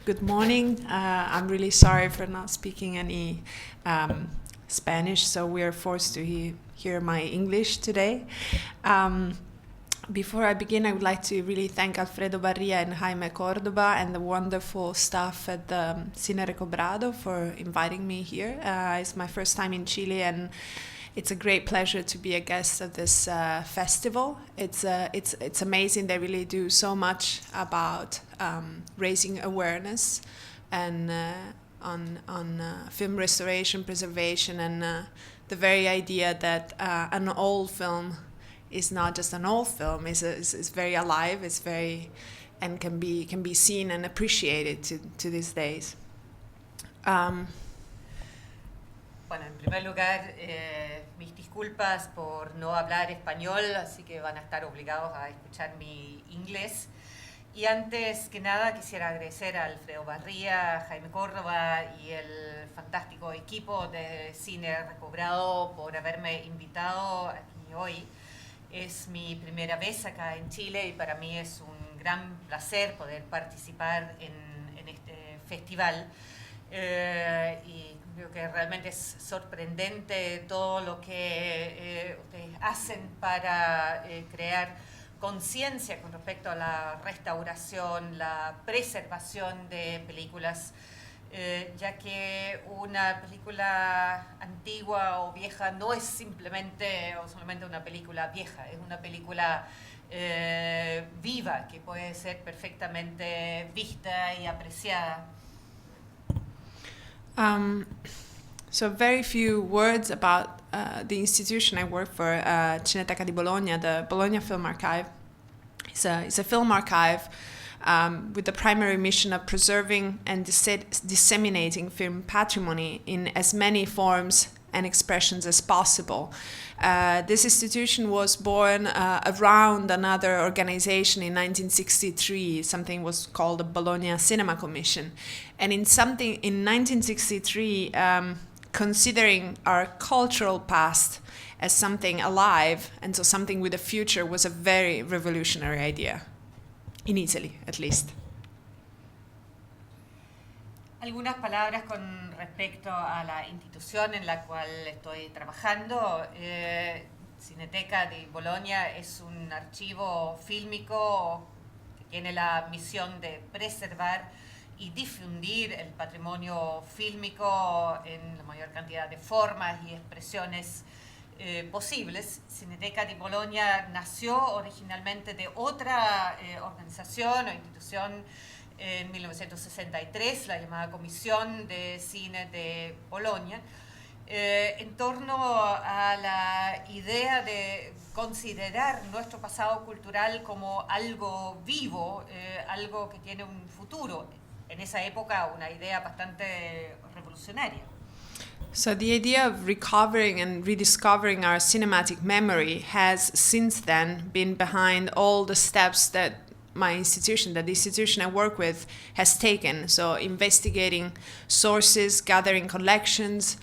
Good morning. I'm really sorry for not speaking any Spanish, so we are forced to hear my English today. Um, Before I begin, I would like to really thank Alfredo Barria and Jaime Cordoba and the wonderful staff at the Cine Recobrado for inviting me here. It's my first time in Chile, and it's a great pleasure to be a guest of this festival. It's amazing. They really do so much about raising awareness and on film restoration, preservation, and the very idea that an old film is not just an old film. Is very alive. It's very and can be seen and appreciated to these days. Bueno, en primer lugar, mis disculpas por no hablar español, así que van a estar obligados a escuchar mi inglés. Y antes que nada quisiera agradecer a Alfredo Barría, a Jaime Córdoba y el fantástico equipo de Cine Recobrado por haberme invitado aquí hoy. Es mi primera vez acá en Chile y para mí es un gran placer poder participar en este festival. Y creo que realmente es sorprendente todo lo que ustedes hacen para crear conciencia con respecto a la restauración, la preservación de películas, ya que una película antigua o vieja no es simplemente o solamente una película vieja, es una película viva que puede ser perfectamente vista y apreciada. So very few words about the institution I work for, Cineteca di Bologna, the Bologna Film Archive. It's a film archive with the primary mission of preserving and disseminating film patrimony in as many forms and expressions as possible. This institution was born around another organization in 1963. Something was called the Bologna Cinema Commission, and in 1963, considering our cultural past as something alive and so something with a future was a very revolutionary idea, in Italy at least. Algunas palabras con respecto a la institución en la cual estoy trabajando. Cineteca di Bologna es un archivo fílmico que tiene la misión de preservar y difundir el patrimonio fílmico en la mayor cantidad de formas y expresiones posibles. Cineteca di Bologna nació originalmente de otra organización o institución en 1963, la llamada Comisión de Cine de Bolonia, en torno a la idea de considerar nuestro pasado cultural como algo vivo, algo que tiene un futuro. En esa época una idea bastante revolucionaria. So the idea of recovering and rediscovering our cinematic memory has since then been behind all the steps that the institution I work with, has taken. So investigating sources, gathering collections,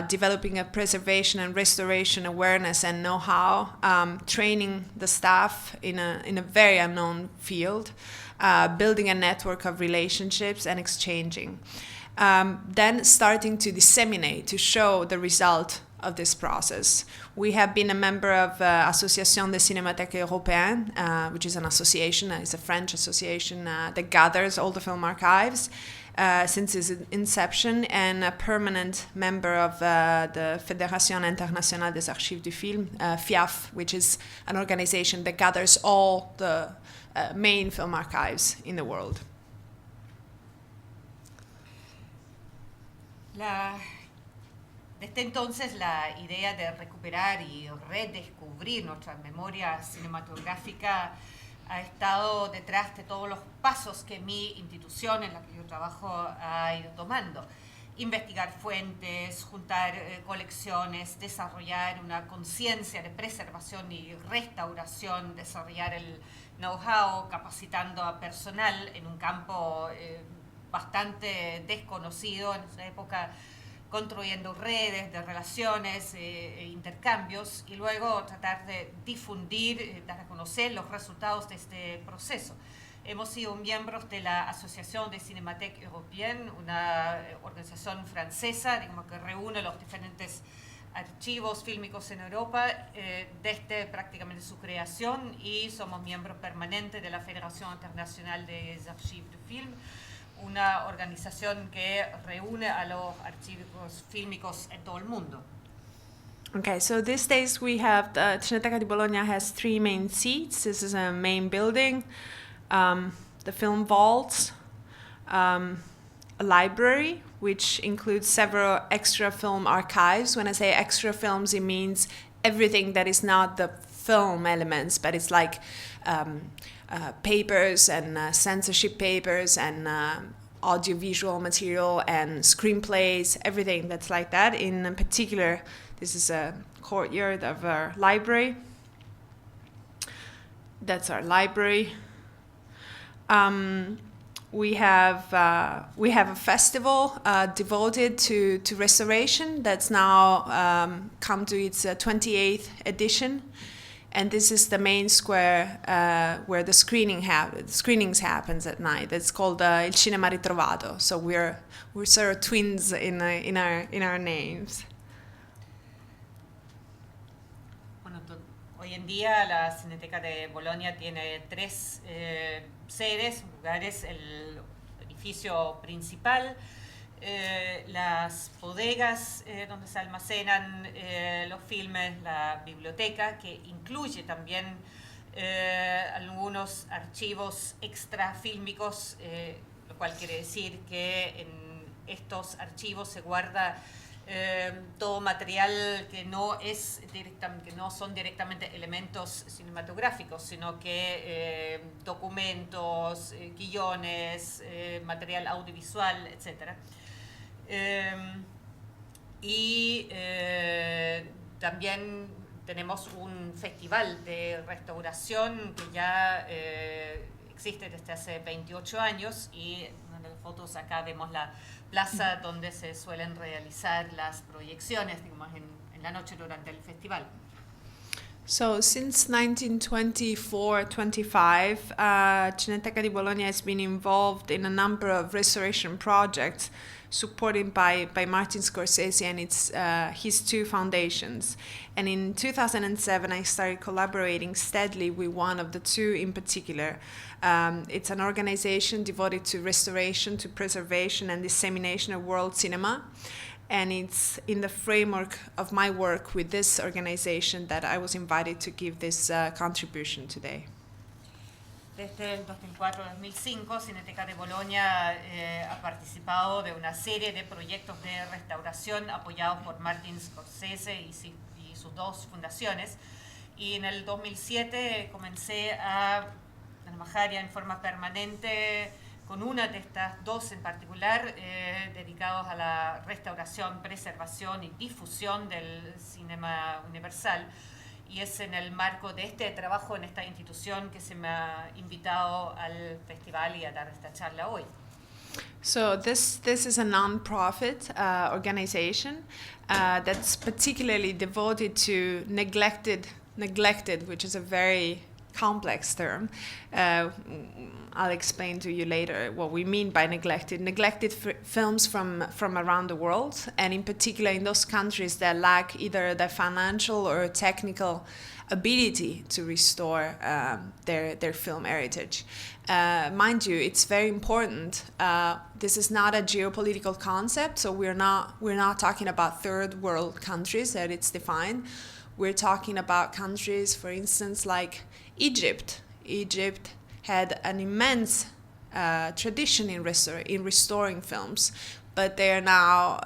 developing a preservation and restoration awareness and know-how, training the staff in a very unknown field, building a network of relationships and exchanging. Then starting to disseminate, to show the result of this process. We have been a member of Association des Cinémathèques Européennes, which is an association, it's a French association that gathers all the film archives since its inception, and a permanent member of the Fédération Internationale des Archives du Film, FIAF, which is an organization that gathers all the main film archives in the world. Desde entonces la idea de recuperar y redescubrir nuestra memoria cinematográfica ha estado detrás de todos los pasos que mi institución en la que yo trabajo ha ido tomando. Investigar fuentes, juntar colecciones, desarrollar una conciencia de preservación y restauración, desarrollar el know-how, capacitando a personal en un campo bastante desconocido en esa época, construyendo redes de relaciones e intercambios, y luego tratar de difundir, dar a conocer los resultados de este proceso. Hemos sido miembros de la Asociación de Cinémathèque Européenne, una organización francesa, digamos, que reúne los diferentes archivos fílmicos en Europa desde prácticamente su creación, y somos miembros permanentes de la Federación Internacional des Archives de Film, una organización que reúne a los archivos fílmicos en todo el mundo. Okay, so these days we have, the Cineteca di Bologna has 3 main seats. This is a main building, the film vaults, a library, which includes several extra film archives. When I say extra films, it means everything that is not the film elements, but it's like papers and censorship papers and audiovisual material and screenplays, everything that's like that. In particular, this is a courtyard of our library. That's our library. We have a festival devoted to restoration that's now come to its 28th edition, and this is the main square where the screenings happens at night. It's called Il Cinema Ritrovato. So we're sort of twins in our names. Hoy en día la Cineteca de Bolonia tiene 3 sedes, lugares: el edificio principal, las bodegas donde se almacenan los filmes, la biblioteca, que incluye también algunos archivos extrafílmicos, lo cual quiere decir que en estos archivos se guarda todo material que no son directamente elementos cinematográficos, sino que documentos, guiones, material audiovisual, etc. También tenemos un festival de restauración que ya existe desde hace 28 años, y en las fotos acá vemos la plaza donde se suelen realizar las proyecciones, digamos, en la noche durante el festival. So since 1924-25, Cineteca di Bologna has been involved in a number of restoration projects supported by Martin Scorsese and his 2 foundations. And in 2007, I started collaborating steadily with one of the 2 in particular. It's an organization devoted to restoration, to preservation and dissemination of world cinema. And it's in the framework of my work with this organization that I was invited to give this contribution today. Desde el 2004-2005, Cineteca de Bolonia ha participado de una serie de proyectos de restauración apoyados por Martin Scorsese y sus 2 fundaciones. Y en el 2007 comencé a trabajar ya en forma permanente con una de estas 2 en particular, dedicados a la restauración, preservación y difusión del cinema universal. Y es en el marco de este trabajo en esta institución que se me ha invitado al festival y a dar esta charla hoy. So this is a non-profit organization that's particularly devoted to neglected, which is a very complex term. I'll explain to you later what we mean by neglected films from around the world, and in particular in those countries that lack either the financial or technical ability to restore their film heritage. Mind you, it's very important. This is not a geopolitical concept, so we're not talking about 3rd world countries that it's defined. We're talking about countries, for instance, like Egypt. Egypt had an immense tradition in restoring films, but they are now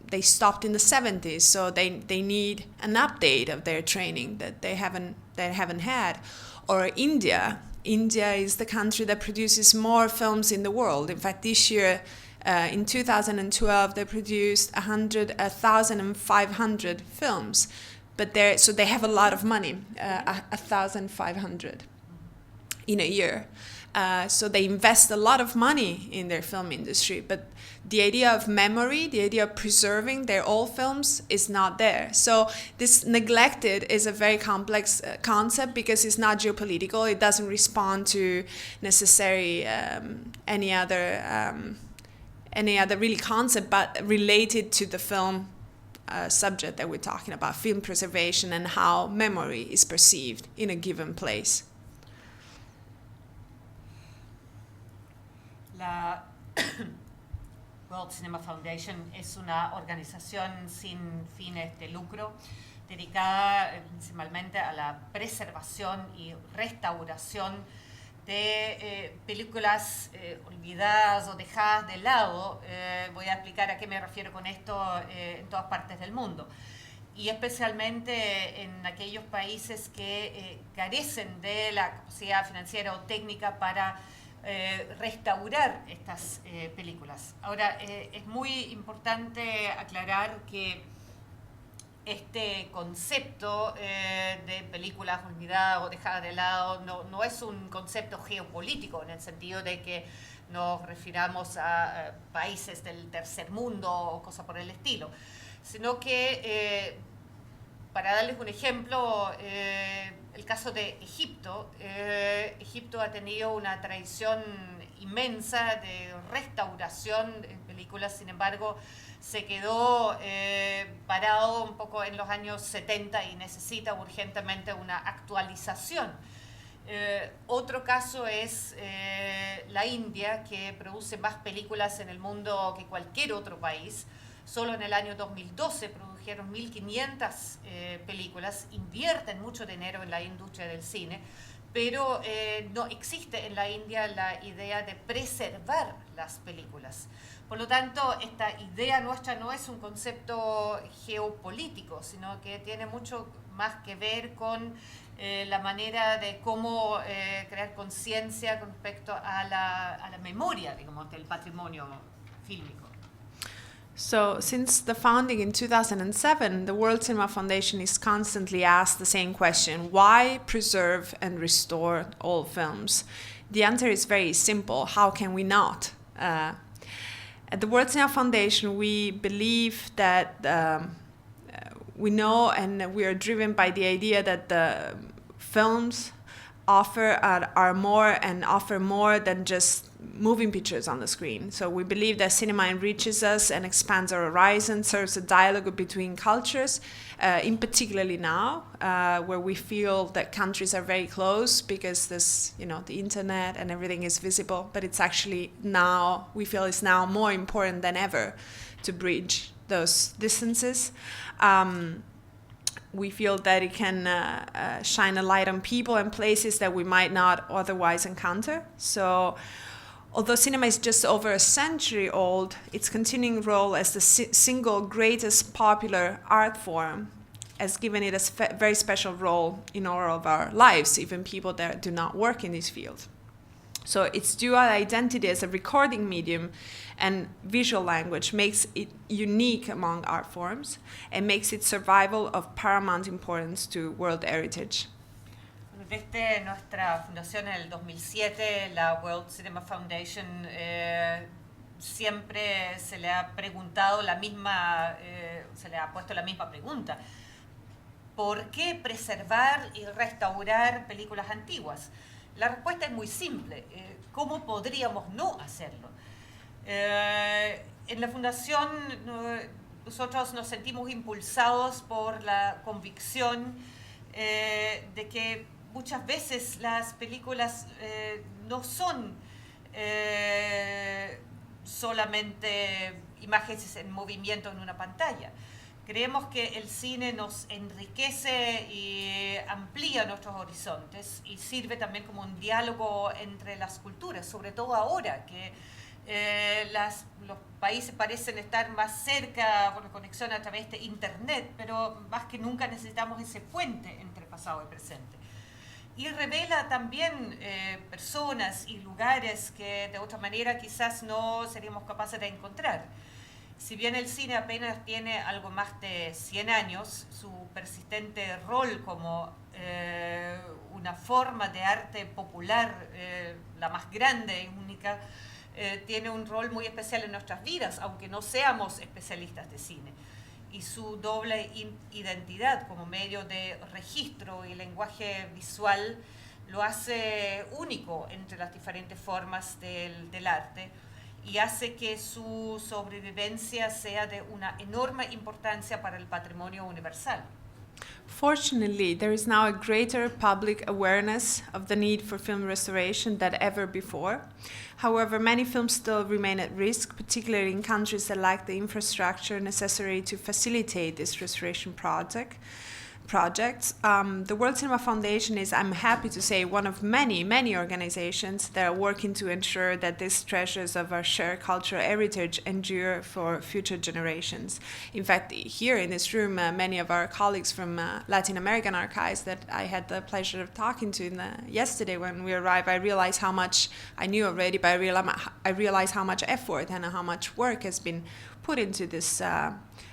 they stopped in the 70s, so they need an update of their training that they haven't had. Or India is the country that produces more films in the world. In fact, this year, in 2012, they produced 1,500 films, but they have a lot of money, 1,500 in a year. So they invest a lot of money in their film industry, but the idea of memory, the idea of preserving their old films is not there. So this neglected is a very complex concept because it's not geopolitical. It doesn't respond to necessary any other really concept, but related to the film subject that we're talking about, film preservation and how memory is perceived in a given place. La World Cinema Foundation es una organización sin fines de lucro dedicada principalmente a la preservación y restauración de películas olvidadas o dejadas de lado. Voy a explicar a qué me refiero con esto en todas partes del mundo. Y especialmente en aquellos países que carecen de la capacidad financiera o técnica para restaurar estas películas. Ahora, es muy importante aclarar que este concepto de películas olvidadas o dejadas de lado no es un concepto geopolítico en el sentido de que nos refiramos a países del tercer mundo o cosas por el estilo, sino que, para darles un ejemplo, el caso de Egipto. Egipto ha tenido una tradición inmensa de restauración de películas, sin embargo, se quedó parado un poco en los años 70 y necesita urgentemente una actualización. Otro caso es la India, que produce más películas en el mundo que cualquier otro país. Solo en el año 2012 produjeron 1.500 películas, invierten mucho dinero en la industria del cine, pero no existe en la India la idea de preservar las películas. Por lo tanto, esta idea nuestra no es un concepto geopolítico, sino que tiene mucho más que ver con la manera de cómo crear conciencia con respecto a la memoria, digamos, del patrimonio fílmico. So, since the founding in 2007, the World Cinema Foundation is constantly asked the same question: why preserve and restore old films? The answer is very simple: how can we not? At the World Cinema Foundation, we believe that we know and we are driven by the idea that the films offer more than just moving pictures on the screen. So we believe that cinema enriches us and expands our horizon, serves a dialogue between cultures, in particularly now, where we feel that countries are very close because there's, the internet and everything is visible. But it's actually now, we feel it's now more important than ever to bridge those distances. We feel that it can shine a light on people and places that we might not otherwise encounter. So, although cinema is just over a century old, its continuing role as the single greatest popular art form has given it a very special role in all of our lives, even people that do not work in this field. So its dual identity as a recording medium and visual language makes it unique among art forms and makes its survival of paramount importance to world heritage. Desde nuestra fundación en el 2007, la World Cinema Foundation siempre se le ha preguntado se le ha puesto la misma pregunta: ¿por qué preservar y restaurar películas antiguas? La respuesta es muy simple: ¿cómo podríamos no hacerlo? En la fundación nosotros nos sentimos impulsados por la convicción de que muchas veces las películas no son solamente imágenes en movimiento en una pantalla. Creemos que el cine nos enriquece y amplía nuestros horizontes y sirve también como un diálogo entre las culturas, sobre todo ahora que los países parecen estar más cerca por la conexión a través de Internet, pero más que nunca necesitamos ese puente entre pasado y presente. Y revela también personas y lugares que de otra manera quizás no seríamos capaces de encontrar. Si bien el cine apenas tiene algo más de 100 años, su persistente rol como una forma de arte popular, la más grande y única, tiene un rol muy especial en nuestras vidas, aunque no seamos especialistas de cine. Y su doble identidad como medio de registro y lenguaje visual lo hace único entre las diferentes formas del arte, y hace que su sobrevivencia sea de una enorme importancia para el patrimonio universal. Fortunately, there is now a greater public awareness of the need for film restoration than ever before. However, many films still remain at risk, particularly in countries that lack the infrastructure necessary to facilitate this restoration projects. The World Cinema Foundation is, I'm happy to say, one of many organizations that are working to ensure that these treasures of our shared cultural heritage endure for future generations. In fact, here in this room, many of our colleagues from Latin American archives that I had the pleasure of talking to yesterday when we arrived, I realized how much I knew already, but I realized how much effort and how much work has been put into this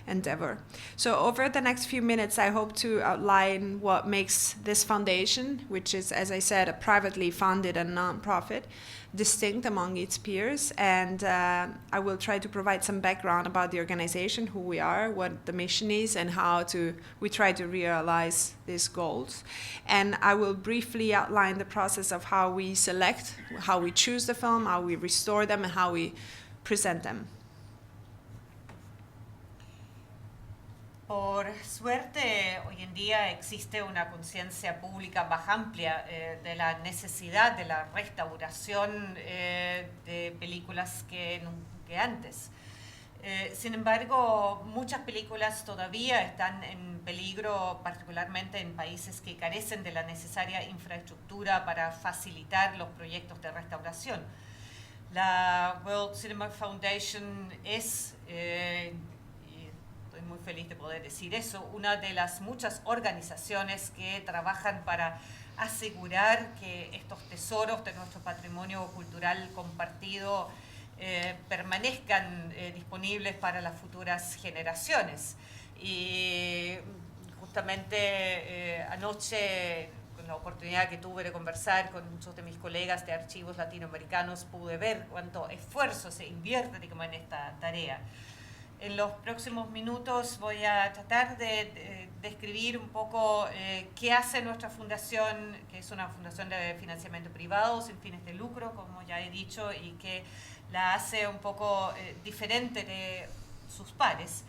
endeavor. So over the next few minutes, I hope to outline what makes this foundation, which is, as I said, a privately funded and non-profit, distinct among its peers. And I will try to provide some background about the organization, who we are, what the mission is, and how we try to realize these goals. And I will briefly outline the process of how we select, how we choose the film, how we restore them, and how we present them. Por suerte, hoy en día existe una conciencia pública más amplia de la necesidad de la restauración de películas que antes. Sin embargo, muchas películas todavía están en peligro, particularmente en países que carecen de la necesaria infraestructura para facilitar los proyectos de restauración. La World Cinema Foundation es muy feliz de poder decir eso, una de las muchas organizaciones que trabajan para asegurar que estos tesoros de nuestro patrimonio cultural compartido permanezcan disponibles para las futuras generaciones. Y justamente anoche, con la oportunidad que tuve de conversar con muchos de mis colegas de archivos latinoamericanos, pude ver cuánto esfuerzo se invierte en esta tarea. En los próximos minutos voy a tratar de describir un poco qué hace nuestra fundación, que es una fundación de financiamiento privado sin fines de lucro, como ya he dicho, y que la hace un poco diferente de sus pares.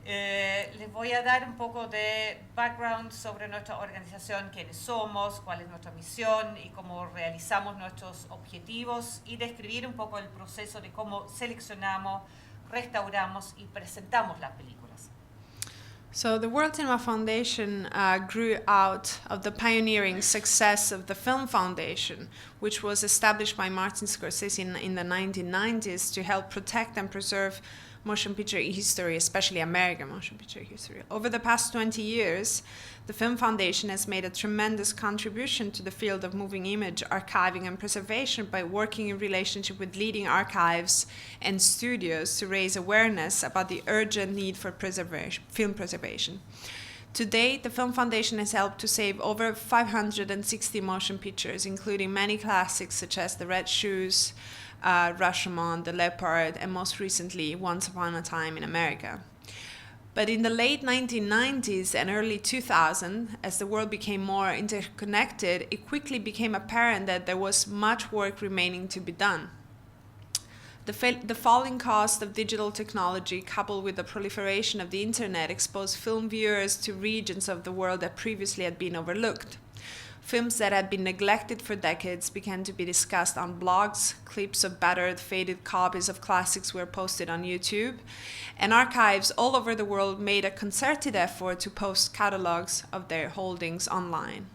Les voy a dar un poco de background sobre nuestra organización, quiénes somos, cuál es nuestra misión y cómo realizamos nuestros objetivos, y describir un poco el proceso de cómo seleccionamos, restauramos y presentamos las películas. So the World Cinema Foundation grew out of the pioneering success of the Film Foundation, which was established by Martin Scorsese in the 1990s to help protect and preserve motion picture history, especially American motion picture history. Over the past 20 years, the Film Foundation has made a tremendous contribution to the field of moving image archiving and preservation by working in relationship with leading archives and studios to raise awareness about the urgent need for film preservation. To date, the Film Foundation has helped to save over 560 motion pictures, including many classics such as The Red Shoes, Rashomon, The Leopard, and most recently, Once Upon a Time in America. But in the late 1990s and early 2000s, as the world became more interconnected, it quickly became apparent that there was much work remaining to be done. The falling cost of digital technology, coupled with the proliferation of the internet, exposed film viewers to regions of the world that previously had been overlooked. Films that had been neglected for decades began to be discussed on blogs, clips of battered, faded copies of classics were posted on YouTube, and archives all over the world made a concerted effort to post catalogs of their holdings online.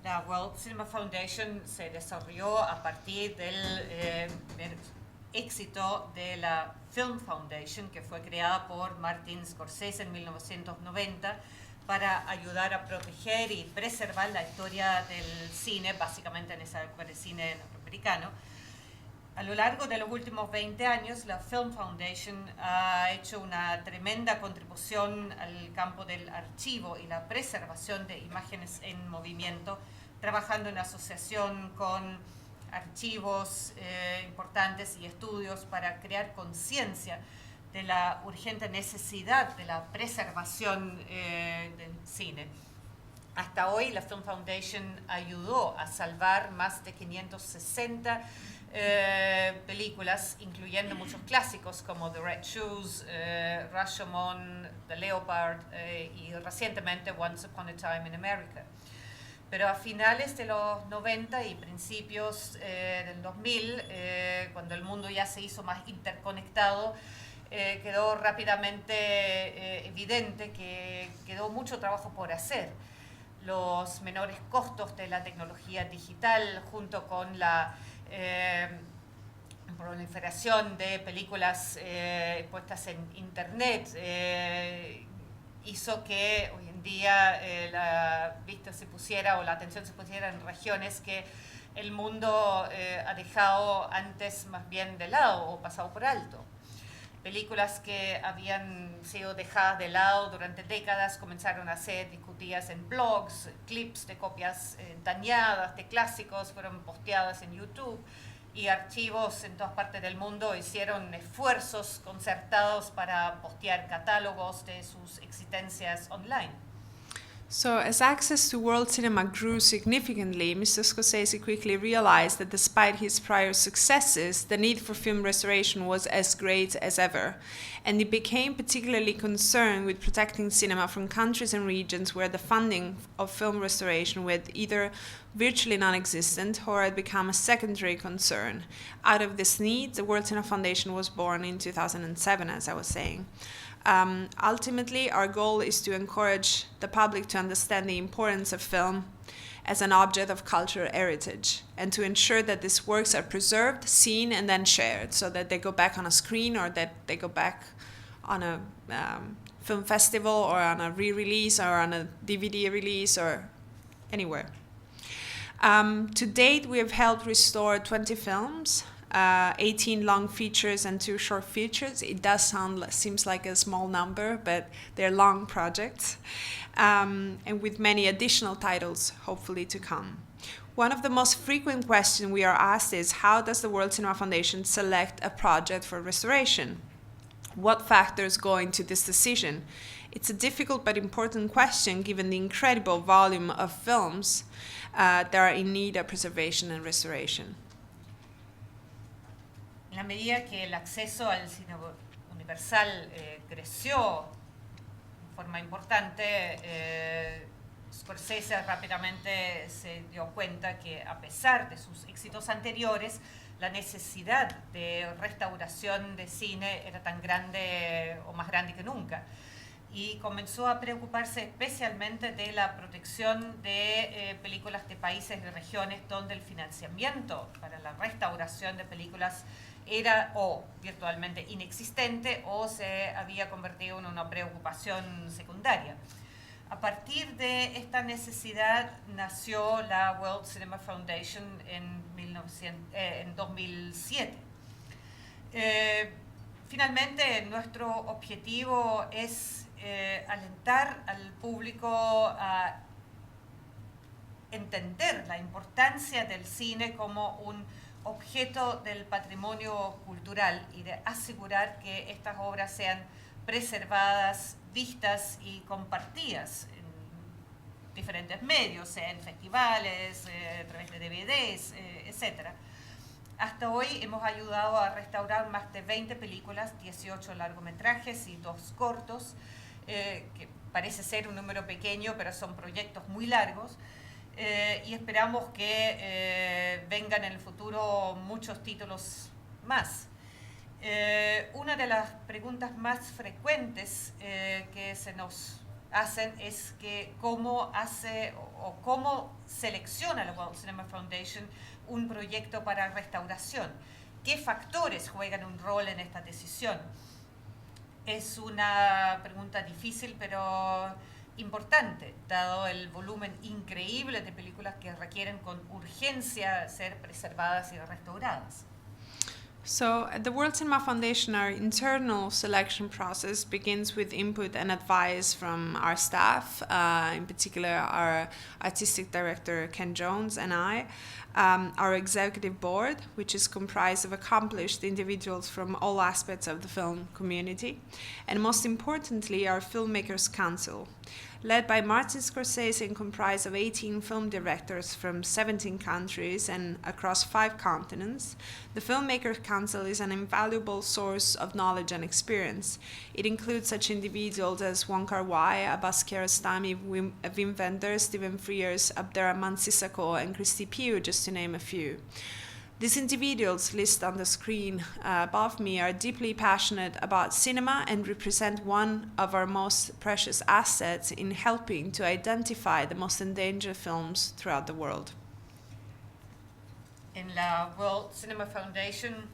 La World Cinema Foundation se desarrolló a partir del éxito de la Film Foundation, que fue creada por Martin Scorsese en 1990, para ayudar a proteger y preservar la historia del cine, básicamente en esa época del cine norteamericano. A lo largo de los últimos 20 años, la Film Foundation ha hecho una tremenda contribución al campo del archivo y la preservación de imágenes en movimiento, trabajando en asociación con archivos importantes y estudios para crear conciencia de la urgente necesidad de la preservación del cine. Hasta hoy, la Film Foundation ayudó a salvar más de 560 películas, incluyendo muchos clásicos como The Red Shoes, Rashomon, The Leopard y recientemente Once Upon a Time in America. Pero a finales de los 90 y principios del 2000, cuando el mundo ya se hizo más interconectado, quedó rápidamente evidente que quedó mucho trabajo por hacer. Los menores costos de la tecnología digital, junto con la proliferación de películas puestas en internet, hizo que hoy en día la vista se pusiera o la atención se pusiera en regiones que el mundo ha dejado antes más bien de lado o pasado por alto. Películas que habían sido dejadas de lado durante décadas comenzaron a ser discutidas en blogs, clips de copias dañadas de clásicos fueron posteadas en YouTube y archivos en todas partes del mundo hicieron esfuerzos concertados para postear catálogos de sus existencias online. So, as access to world cinema grew significantly, Mr. Scorsese quickly realized that despite his prior successes, the need for film restoration was as great as ever, and he became particularly concerned with protecting cinema from countries and regions where the funding of film restoration was either virtually non-existent or had become a secondary concern. Out of this need, the World Cinema Foundation was born in 2007, as I was saying. Ultimately, our goal is to encourage the public to understand the importance of film as an object of cultural heritage and to ensure that these works are preserved, seen, and then shared so that they go back on a screen or that they go back on a film festival or on a re-release or on a DVD release or anywhere. To date, we have helped restore 20 films, 18 long features and 2 short features. It does seems like a small number, but they're long projects, and with many additional titles hopefully to come. One of the most frequent questions we are asked is, how does the World Cinema Foundation select a project for restoration? What factors go into this decision? It's a difficult but important question given the incredible volume of films that are in need of preservation and restoration. En la medida que el acceso al cine universal creció de forma importante, Scorsese rápidamente se dio cuenta que a pesar de sus éxitos anteriores, la necesidad de restauración de cine era tan grande o más grande que nunca. Y comenzó a preocuparse especialmente de la protección de películas de países y regiones donde el financiamiento para la restauración de películas era o virtualmente inexistente o se había convertido en una preocupación secundaria. A partir de esta necesidad nació la World Cinema Foundation en 2007. Finalmente, nuestro objetivo es alentar al público a entender la importancia del cine como un objeto del patrimonio cultural y de asegurar que estas obras sean preservadas, vistas y compartidas en diferentes medios, sea en festivales, a través de DVDs, etc. Hasta hoy hemos ayudado a restaurar más de 20 películas, 18 largometrajes y 2 cortos, que parece ser un número pequeño, pero son proyectos muy largos. Y esperamos que vengan en el futuro muchos títulos más. Una de las preguntas más frecuentes que se nos hacen es que cómo hace o cómo selecciona la World Cinema Foundation un proyecto para restauración. ¿Qué factores juegan un rol en esta decisión? Es una pregunta difícil, pero importante, dado el volumen increíble de películas que requieren con urgencia ser preservadas y restauradas. So, at the World Cinema Foundation, our internal selection process begins with input and advice from our staff, in particular our artistic director Ken Jones and I, our executive board, which is comprised of accomplished individuals from all aspects of the film community, and most importantly, our Filmmakers Council, led by Martin Scorsese and comprised of 18 film directors from 17 countries and across 5 continents. The Filmmakers Council is an invaluable source of knowledge and experience. It includes such individuals as Wong Kar-wai, Abbas Kiarostami, Wim Wenders, Steven Frears, Abderrahmane Sissako, and Christy Pugh, just to name a few. These individuals listed on the screen above me are deeply passionate about cinema and represent one of our most precious assets in helping to identify the most endangered films throughout the world. En la World Cinema Foundation,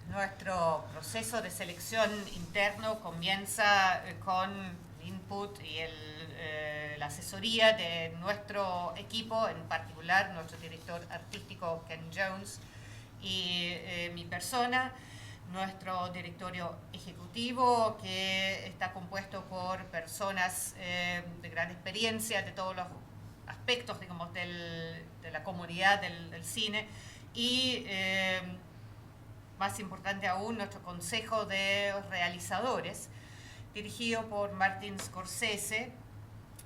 nuestro proceso de selección interno comienza con input y la asesoría de nuestro equipo, en particular nuestro director artístico Ken Jones y mi persona, nuestro directorio ejecutivo que está compuesto por personas de gran experiencia de todos los aspectos, digamos, de la comunidad del cine y más importante aún nuestro consejo de realizadores, dirigido por Martin Scorsese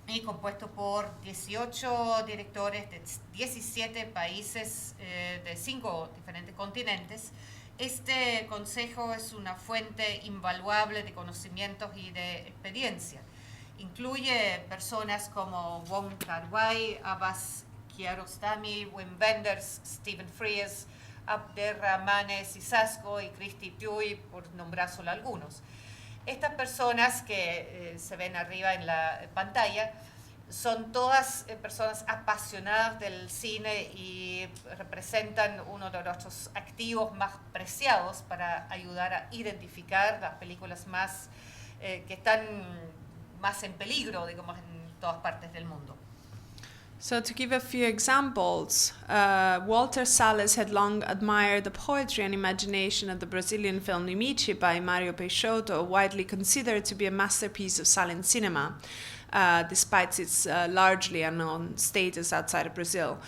y compuesto por 18 directores de 17 países de 5 diferentes continentes. Este consejo es una fuente invaluable de conocimientos y de experiencia. Incluye personas como Wong Kar-wai, Abbas Kiarostami, Wim Wenders, Steven Frears, Abderrahmane Sissako y Christy Pugh, por nombrar solo algunos. Estas personas que se ven arriba en la pantalla son todas personas apasionadas del cine y representan uno de nuestros activos más preciados para ayudar a identificar las películas más que están más en peligro, digamos, en todas partes del mundo. So to give a few examples, Walter Salles had long admired the poetry and imagination of the Brazilian film Limite by Mario Peixoto, widely considered to be a masterpiece of silent cinema, despite its largely unknown status outside of Brazil.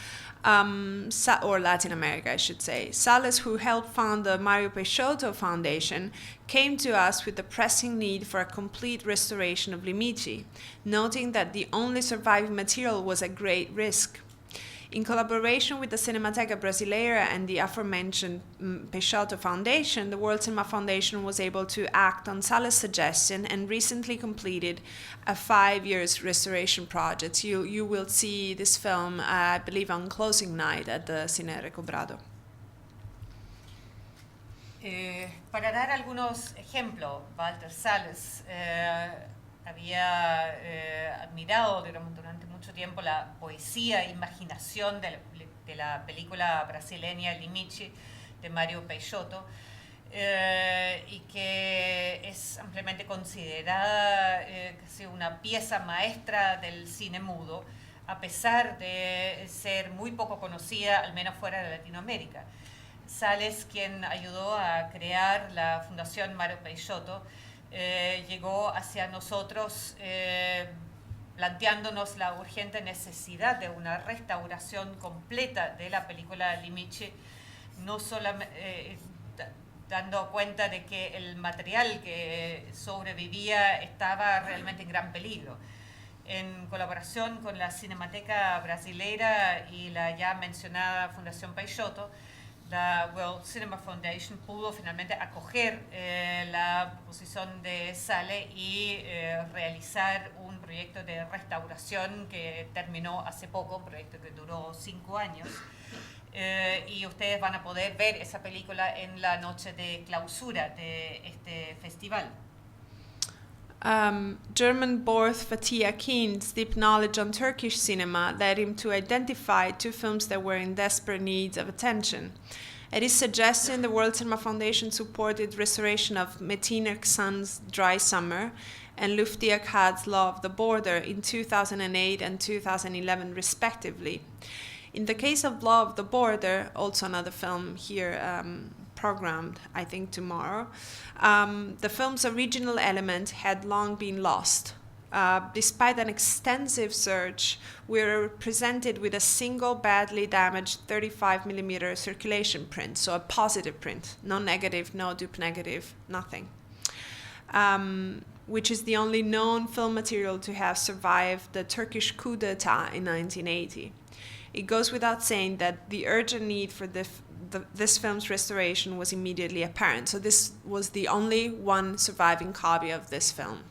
Or Latin America, I should say. Salles, who helped found the Mario Peixoto Foundation, came to us with the pressing need for a complete restoration of Limite, noting that the only surviving material was at great risk. In collaboration with the Cinemateca Brasileira and the aforementioned Peixoto Foundation, the World Cinema Foundation was able to act on Salles' suggestion and recently completed a 5-year restoration project. You will see this film, I believe, on closing night at the Cine Recobrado. Para dar algunos ejemplos, Walter Salles había admirado durante mucho tiempo la poesía e imaginación de la película brasileña Limite de Mario Peixoto y que es ampliamente considerada casi una pieza maestra del cine mudo, a pesar de ser muy poco conocida, al menos fuera de Latinoamérica. Salles, quien ayudó a crear la Fundación Mario Peixoto, llegó hacia nosotros planteándonos la urgente necesidad de una restauración completa de la película Limite, no solamente dando cuenta de que el material que sobrevivía estaba realmente en gran peligro. En colaboración con la Cinemateca Brasileira y la ya mencionada Fundación Peixoto, la World Cinema Foundation pudo finalmente acoger la proposición de Salles y realizar un proyecto de restauración que terminó hace poco, un proyecto que duró 5 años. Y ustedes van a poder ver esa película en la noche de clausura de este festival. German Borth Fatih Akin's deep knowledge on Turkish cinema led him to identify 2 films that were in desperate need of attention. At his suggestion, the World Cinema Foundation supported restoration of Metin Erksan's Dry Summer and Lufti Akkad's Law of the Border in 2008 and 2011 respectively. In the case of Law of the Border, also another film here programmed, I think, tomorrow. The film's original element had long been lost. Despite an extensive search, we were presented with a single badly damaged 35mm circulation print, so a positive print, no negative, no dupe negative, nothing, which is the only known film material to have survived the Turkish coup d'etat in 1980. It goes without saying that the urgent need for this film's restoration was immediately apparent, so this was the only one surviving copy of this film.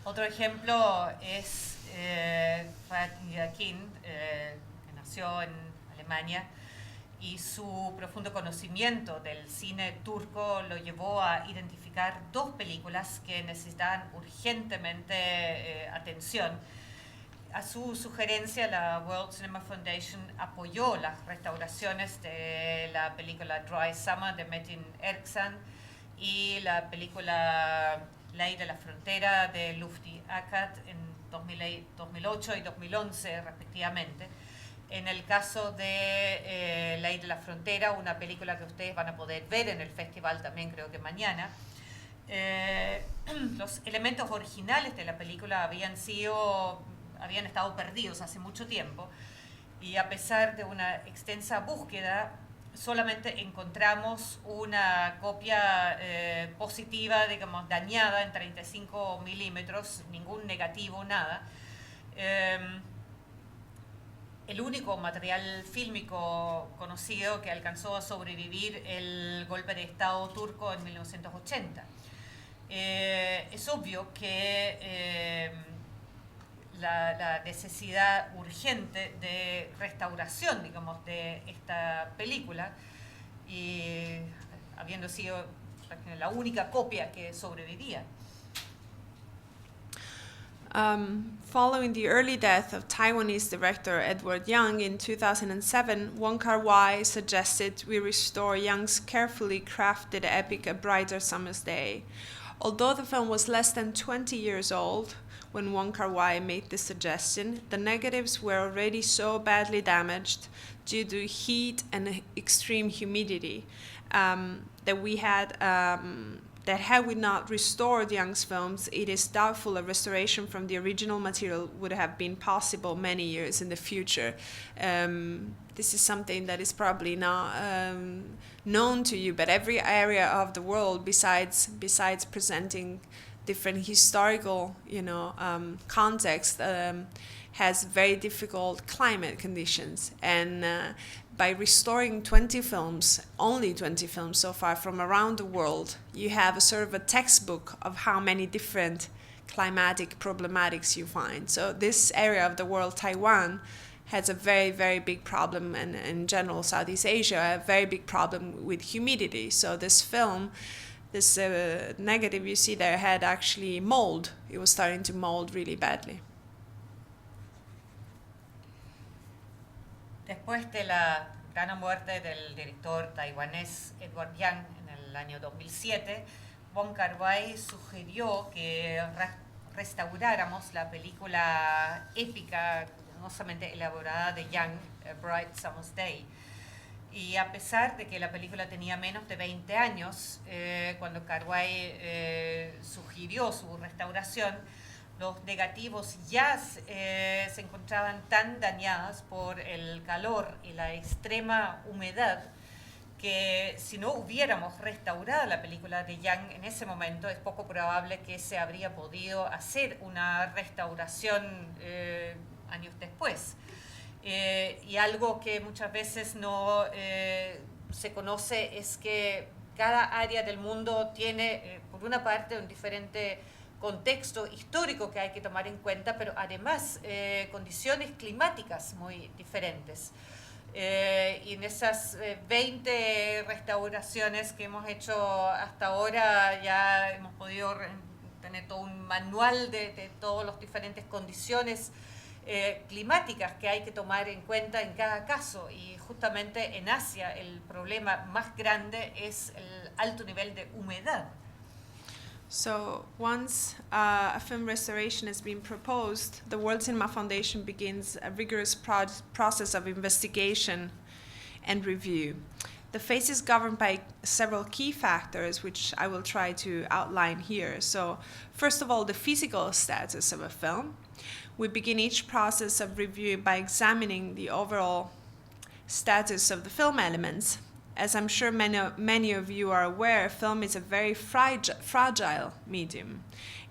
Otro ejemplo es Fatih Akin, que nació en Alemania, y su profundo conocimiento del cine turco lo llevó a identificar dos películas que necesitaban urgentemente atención. A su sugerencia, la World Cinema Foundation apoyó las restauraciones de la película Dry Summer de Metin Erksan y la película Ley de la Frontera de Lufti Akat en 2008 y 2011 respectivamente. En el caso de Ley de la Frontera, una película que ustedes van a poder ver en el festival también creo que mañana, los elementos originales de la película habían estado perdidos hace mucho tiempo, y a pesar de una extensa búsqueda solamente encontramos una copia positiva, digamos, dañada en 35 milímetros, ningún negativo, nada. El único material fílmico conocido que alcanzó a sobrevivir el golpe de Estado turco en 1980. Es obvio que la necesidad urgente de restauración, digamos, de esta película, y habiendo sido la única copia que sobrevivía. Following the early death of Taiwanese director Edward Young in 2007, Wong Kar-wai suggested we restore Young's carefully crafted epic A Brighter Summer's Day. Although the film was less than 20 years old when Wong Kar-wai made this suggestion, the negatives were already so badly damaged due to heat and extreme humidity that had we not restored Young's films, it is doubtful a restoration from the original material would have been possible many years in the future. This is something that is probably not known to you, but every area of the world, besides presenting different historical, context, has very difficult climate conditions, and by restoring 20 films, only 20 films so far from around the world, you have a sort of a textbook of how many different climatic problematics you find. So this area of the world, Taiwan, has a very, very big problem, and in general Southeast Asia, a very big problem with humidity. So this film, this negative you see there, had actually mold. It was starting to mold really badly. Después de la gran muerte del director taiwanés Edward Yang en el año 2007, Wong Kar-wai sugirió que restauráramos la película épica, hermosamente elaborada de Yang, A Bright Summer's Day. Y a pesar de que la película tenía menos de 20 años, cuando Kar-wai sugirió su restauración, los negativos ya se encontraban tan dañados por el calor y la extrema humedad que si no hubiéramos restaurado la película de Yang en ese momento, es poco probable que se habría podido hacer una restauración años después. Y algo que muchas veces no se conoce es que cada área del mundo tiene, por una parte, un diferente contexto histórico que hay que tomar en cuenta, pero además condiciones climáticas muy diferentes. Y en esas 20 restauraciones que hemos hecho hasta ahora ya hemos podido tener todo un manual de todas las diferentes condiciones climáticas que hay que tomar en cuenta en cada caso. Y justamente en Asia el problema más grande es el alto nivel de humedad. So once a film restoration has been proposed, the World Cinema Foundation begins a rigorous process of investigation and review. The phase is governed by several key factors, which I will try to outline here. So first of all, the physical status of a film. We begin each process of review by examining the overall status of the film elements. As I'm sure many of you are aware, film is a very fragile medium.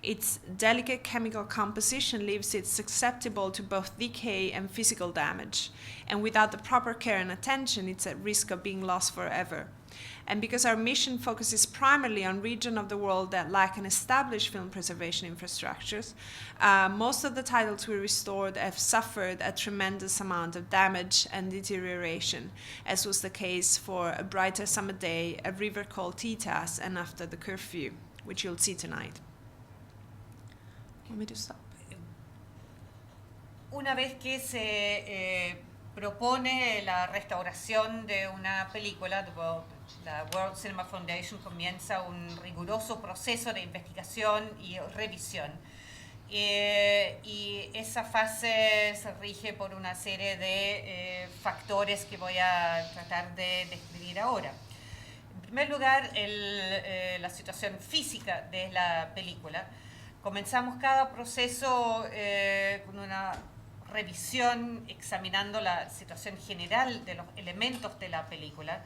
Its delicate chemical composition leaves it susceptible to both decay and physical damage, and without the proper care and attention, it's at risk of being lost forever. And because our mission focuses primarily on regions of the world that lack an established film preservation infrastructures, most of the titles we restored have suffered a tremendous amount of damage and deterioration, as was the case for A Brighter Summer Day, A River Called Titas, and After the Curfew, which you'll see tonight. Want me to stop? Una vez que se propone la restauración de una película, la World Cinema Foundation comienza un riguroso proceso de investigación y revisión. Y esa fase se rige por una serie de factores que voy a tratar de describir ahora. En primer lugar, la situación física de la película. Comenzamos cada proceso con una revisión examinando la situación general de los elementos de la película.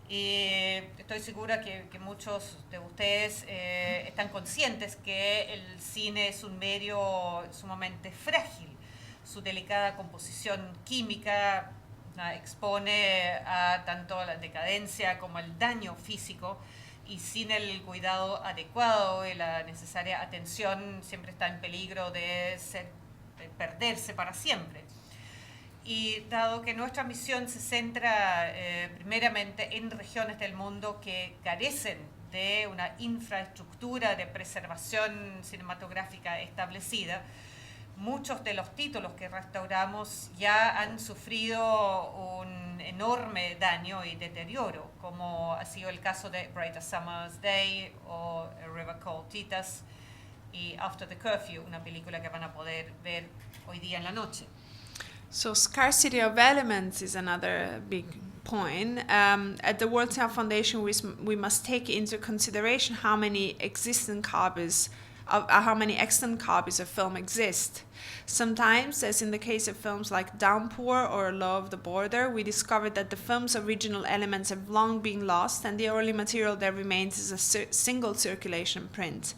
Estoy segura que muchos de ustedes están conscientes que el cine es un medio sumamente frágil. Su delicada composición química expone a tanto la decadencia como el daño físico, y sin el cuidado adecuado y la necesaria atención siempre está en peligro de perderse para siempre. Y dado que nuestra misión se centra primeramente en regiones del mundo que carecen de una infraestructura de preservación cinematográfica establecida, muchos de los títulos que restauramos ya han sufrido un enorme daño y deterioro, como ha sido el caso de Brighter Summer's Day o A River Called Titas y After the Curfew, una película que van a poder ver hoy día en la noche. So scarcity of elements is another big point. At the World Cinema Foundation, we must take into consideration how many extant copies of film exist. Sometimes, as in the case of films like Downpour or Law of the Border, we discovered that the film's original elements have long been lost and the only material that remains is a single circulation print.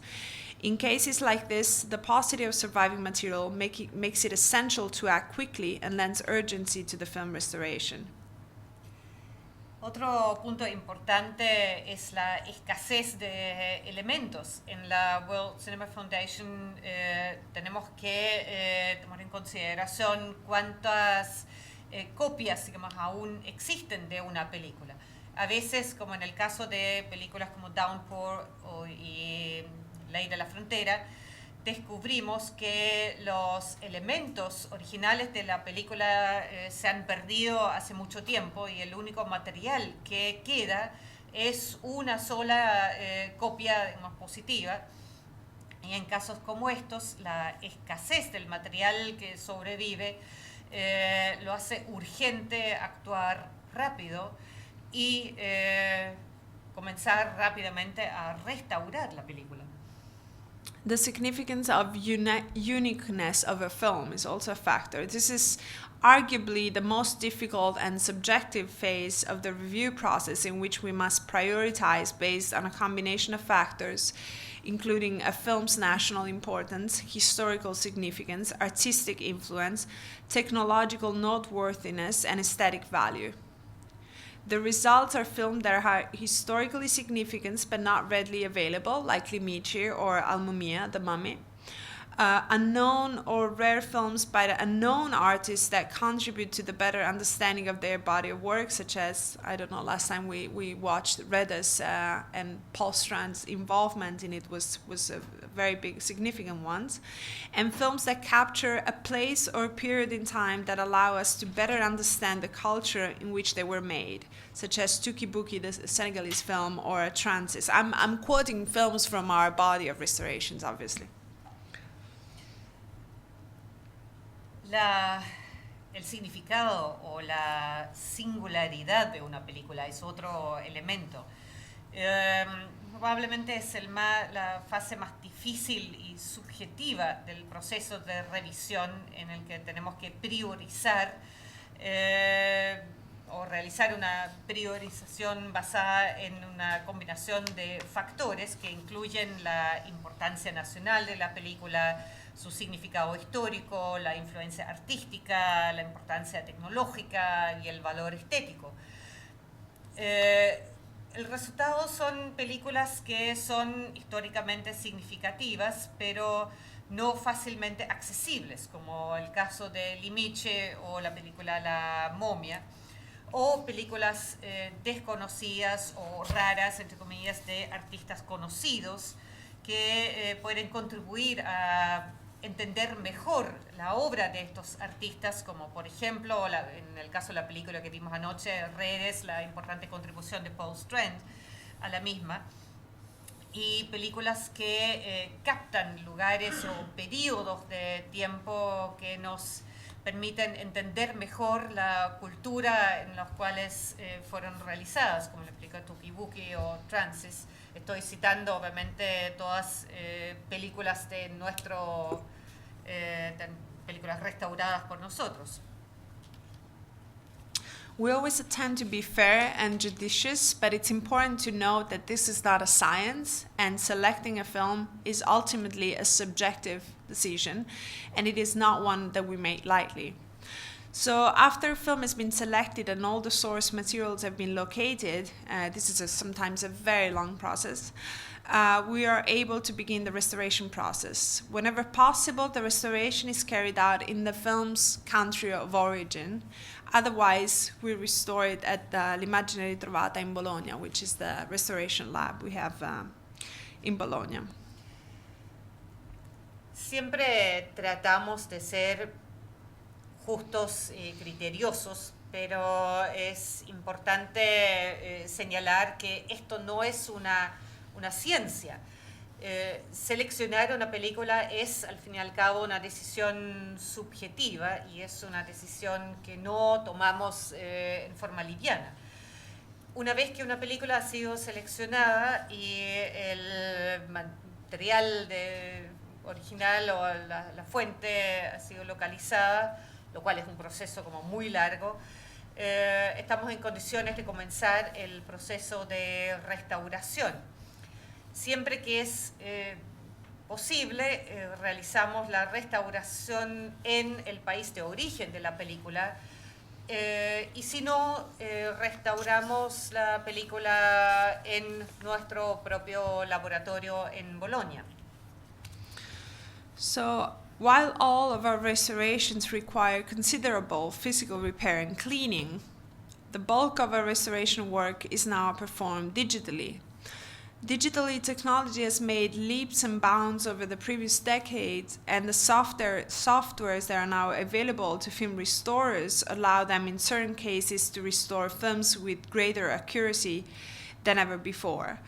In cases like this, the paucity of surviving material makes it essential to act quickly and lends urgency to the film restoration. Otro punto importante es la escasez de elementos. En la World Cinema Foundation tenemos que tomar en consideración cuántas copias, digamos, aún existen de una película. A veces, como en el caso de películas como Downpour y Ley de la Frontera, descubrimos que los elementos originales de la película se han perdido hace mucho tiempo y el único material que queda es una sola copia, digamos, positiva. Y en casos como estos, la escasez del material que sobrevive lo hace urgente actuar rápido y comenzar rápidamente a restaurar la película. The significance of uniqueness of a film is also a factor. This is arguably the most difficult and subjective phase of the review process, in which we must prioritize based on a combination of factors, including a film's national importance, historical significance, artistic influence, technological noteworthiness, and aesthetic value. The results are films that are historically significant but not readily available, like Limiti or Al-Mumia, The Mummy. unknown or rare films by the unknown artists that contribute to the better understanding of their body of work, such as, I don't know, last time we watched Redes, and Paul Strand's involvement in it was a very big, significant one. And films that capture a place or period in time that allow us to better understand the culture in which they were made, such as Tuki Buki, the Senegalese film, or Transis. I'm quoting films from our body of restorations, obviously. El significado o la singularidad de una película es otro elemento. Probablemente es la fase más difícil y subjetiva del proceso de revisión, en el que tenemos que priorizar o realizar una priorización basada en una combinación de factores que incluyen la importancia nacional de la película, su significado histórico, la influencia artística, la importancia tecnológica y el valor estético. El resultado son películas que son históricamente significativas, pero no fácilmente accesibles, como el caso de Limiche o la película La Momia, o películas desconocidas o raras, entre comillas, de artistas conocidos que pueden contribuir a entender mejor la obra de estos artistas, como por ejemplo, en el caso de la película que vimos anoche, Redes, la importante contribución de Paul Strand a la misma, y películas que captan lugares o periodos de tiempo que nos permiten entender mejor la cultura en las cuales fueron realizadas, como la película Tuki Buki o Transis. Estoy citando obviamente todas películas de películas restauradas por nosotros. We always attempt to be fair and judicious, but it's important to note that this is not a science, and selecting a film is ultimately a subjective decision, and it is not one that we make lightly. So after a film has been selected and all the source materials have been located, this is sometimes a very long process, we are able to begin the restoration process. Whenever possible, the restoration is carried out in the film's country of origin. Otherwise, we restore it at l'Immagine Ritrovata in Bologna, which is the restoration lab we have in Bologna. Siempre tratamos de ser justos y criteriosos, pero es importante señalar que esto no es una ciencia. Seleccionar una película es, al fin y al cabo, una decisión subjetiva, y es una decisión que no tomamos en forma liviana. Una vez que una película ha sido seleccionada y el material original o la fuente ha sido localizada, lo cual es un proceso como muy largo, estamos en condiciones de comenzar el proceso de restauración. Siempre que es posible, realizamos la restauración en el país de origen de la película, y si no, restauramos la película en nuestro propio laboratorio en Bolonia. So, while all of our restorations require considerable physical repair and cleaning, the bulk of our restoration work is now performed digitally. Digitally, technology has made leaps and bounds over the previous decades, and the softwares that are now available to film restorers allow them in certain cases to restore films with greater accuracy than ever before.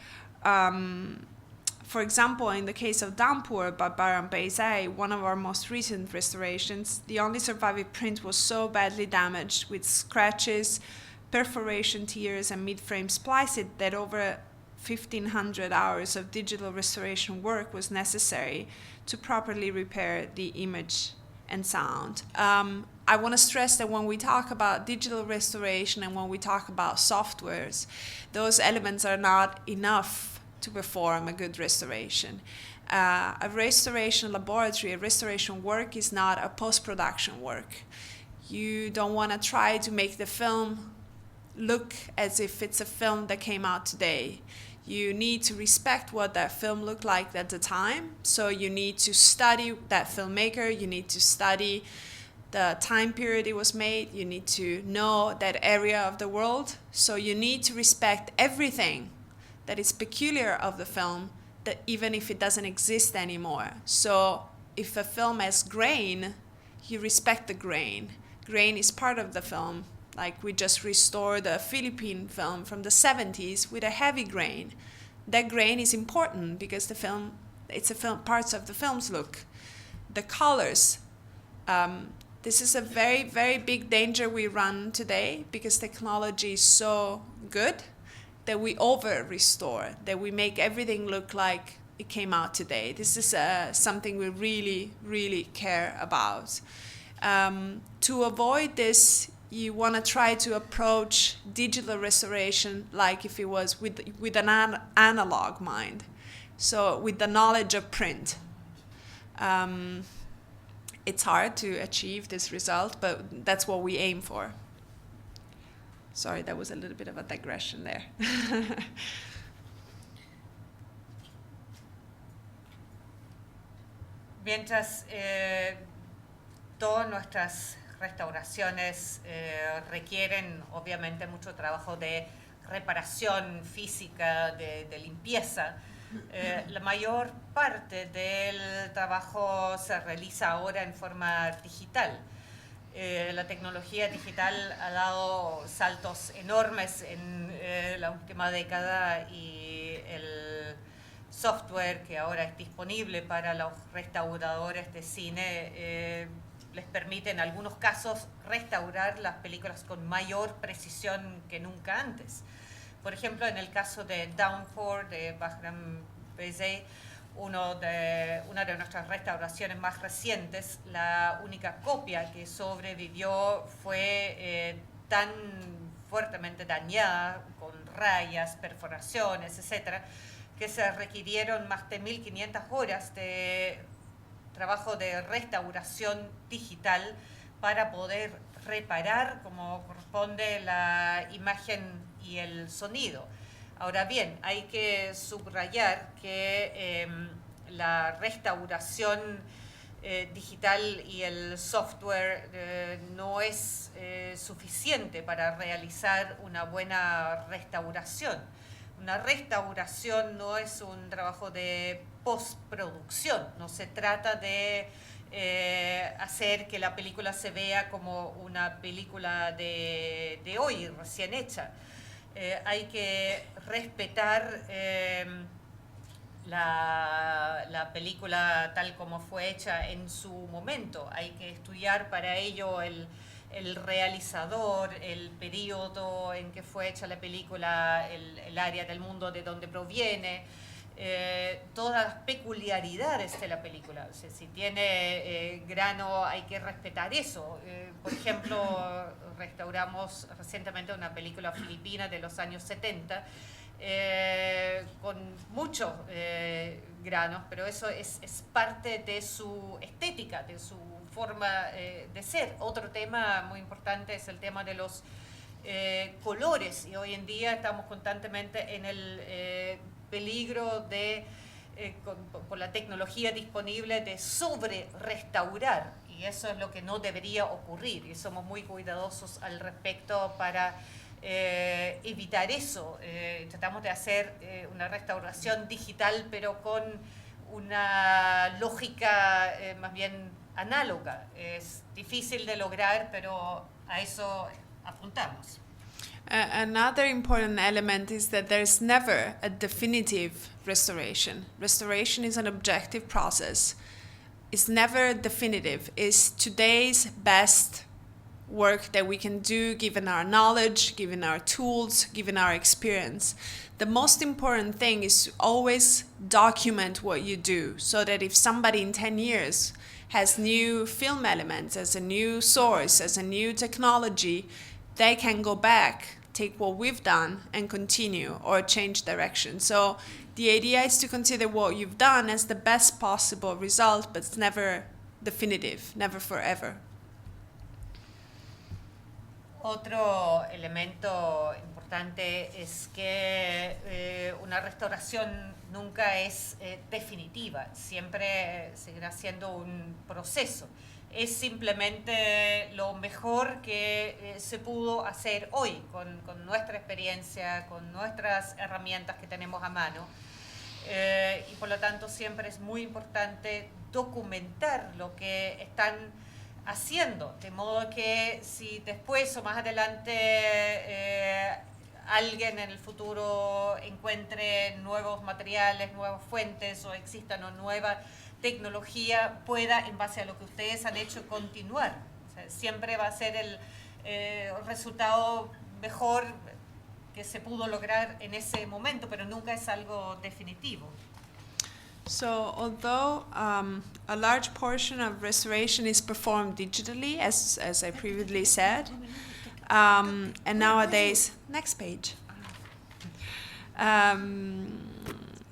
For example, in the case of Dampur by Baran Beyzai, one of our most recent restorations, the only surviving print was so badly damaged with scratches, perforation tears, and mid-frame splicing that over 1,500 hours of digital restoration work was necessary to properly repair the image and sound. I want to stress that when we talk about digital restoration and when we talk about softwares, those elements are not enough to perform a good restoration. A restoration laboratory, a restoration work is not a post-production work. You don't want to try to make the film look as if it's a film that came out today. You need to respect what that film looked like at the time. So you need to study that filmmaker. You need to study the time period it was made. You need to know that area of the world. So you need to respect everything that is peculiar of the film, that even if it doesn't exist anymore. So if a film has grain, you respect the grain. Grain is part of the film. Like we just restored a Philippine film from the 70s with a heavy grain. That grain is important because the film, it's a film, parts of the film's look. The colors. This is a very, very big danger we run today because technology is so good that we over-restore, that we make everything look like it came out today. This is something we really, really care about. To avoid this, you want to try to approach digital restoration like if it was with an analog mind, so with the knowledge of print. It's hard to achieve this result, but that's what we aim for. Sorry, that was a little bit of a digression there. Mientras todas nuestras restauraciones requieren obviamente mucho trabajo de reparación física, de limpieza, la mayor parte del trabajo se realiza ahora en forma digital. La tecnología digital ha dado saltos enormes en la última década y el software que ahora es disponible para los restauradores de cine les permite en algunos casos restaurar las películas con mayor precisión que nunca antes. Por ejemplo, en el caso de Downpour de Bahram Beyzade, una de nuestras restauraciones más recientes, la única copia que sobrevivió fue tan fuertemente dañada, con rayas, perforaciones, etc., que se requirieron más de 1.500 horas de trabajo de restauración digital para poder reparar como corresponde la imagen y el sonido. Ahora bien, hay que subrayar que la restauración digital y el software no es suficiente para realizar una buena restauración. Una restauración no es un trabajo de postproducción, no se trata de hacer que la película se vea como una película de hoy, recién hecha. Hay que respetar la película tal como fue hecha en su momento. Hay que estudiar para ello el realizador, el periodo en que fue hecha la película, el área del mundo de donde proviene, todas las peculiaridades de la película. O sea, si tiene grano hay que respetar eso. Por ejemplo, restauramos recientemente una película filipina de los años 70 con muchos granos, pero eso es parte de su estética, de su forma de ser. Otro tema muy importante es el tema de los colores, y hoy en día estamos constantemente en el peligro de, por la tecnología disponible, de sobre-restaurar, y eso es lo que no debería ocurrir, y somos muy cuidadosos al respecto para evitar eso. Tratamos de hacer una restauración digital, pero con una lógica más bien análoga. Es difícil de lograr, pero a eso apuntamos. Another important element is that there's never a definitive restoration. Restoration is an objective process. It's never definitive. It's today's best work that we can do given our knowledge, given our tools, given our experience. The most important thing is to always document what you do, so that if somebody in 10 years has new film elements, as a new source, as a new technology, they can go back, take what we've done and continue or change direction. So the idea is to consider what you've done as the best possible result, but it's never definitive, never forever. Otro elemento importante importante es que una restauración nunca es definitiva, siempre seguirá siendo un proceso. Es simplemente lo mejor que se pudo hacer hoy con nuestra experiencia, con nuestras herramientas que tenemos a mano. Y por lo tanto siempre es muy importante documentar lo que están haciendo, de modo que si después o más adelante alguien en el futuro encuentre nuevos materiales, nuevas fuentes o exista una nueva tecnología, pueda, en base a lo que ustedes han hecho, continuar. O sea, siempre va a ser el resultado mejor que se pudo lograr en ese momento, pero nunca es algo definitivo. So, although a large portion of restoration is performed digitally, as I previously said, and nowadays, next page.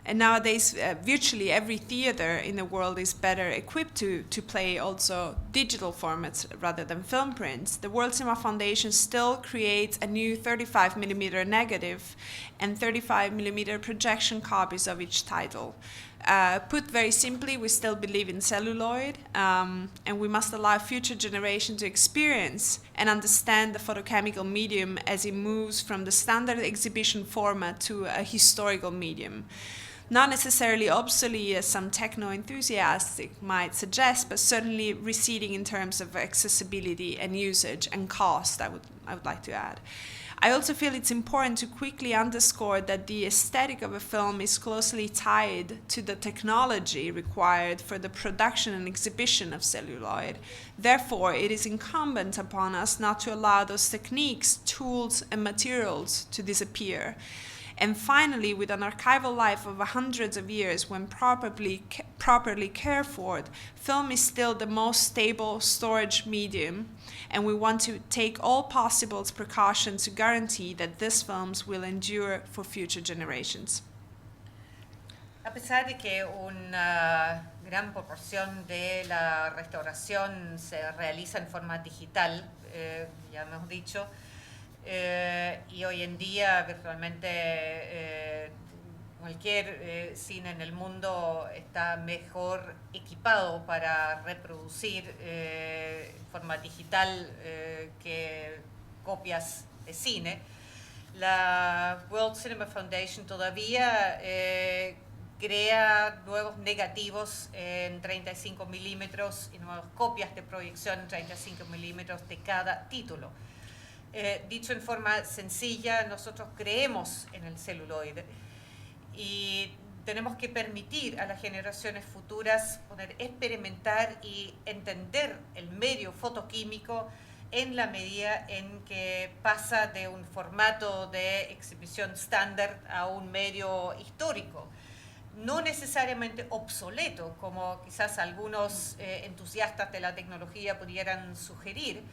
And nowadays, virtually every theater in the world is better equipped to play also digital formats rather than film prints. The World Cinema Foundation still creates a new 35mm negative and 35mm projection copies of each title. Put very simply, we still believe in celluloid, and we must allow future generations to experience and understand the photochemical medium as it moves from the standard exhibition format to a historical medium. Not necessarily obsolete, as some techno-enthusiasts might suggest, but certainly receding in terms of accessibility and usage and cost, I would like to add. I also feel it's important to quickly underscore that the aesthetic of a film is closely tied to the technology required for the production and exhibition of celluloid. Therefore, it is incumbent upon us not to allow those techniques, tools, and materials to disappear. And finally, with an archival life of hundreds of years, when properly cared for, film is still the most stable storage medium, and we want to take all possible precautions to guarantee that these films will endure for future generations. A pesar de que una gran proporción de la restauración se realiza en forma digital, ya hemos dicho, y hoy en día virtualmente cualquier cine en el mundo está mejor equipado para reproducir en forma digital que copias de cine. La World Cinema Foundation todavía crea nuevos negativos en 35 milímetros y nuevas copias de proyección en 35 milímetros de cada título. Dicho en forma sencilla, nosotros creemos en el celuloide y tenemos que permitir a las generaciones futuras poder experimentar y entender el medio fotoquímico en la medida en que pasa de un formato de exhibición estándar a un medio histórico. No necesariamente obsoleto, como quizás algunos entusiastas de la tecnología pudieran sugerir,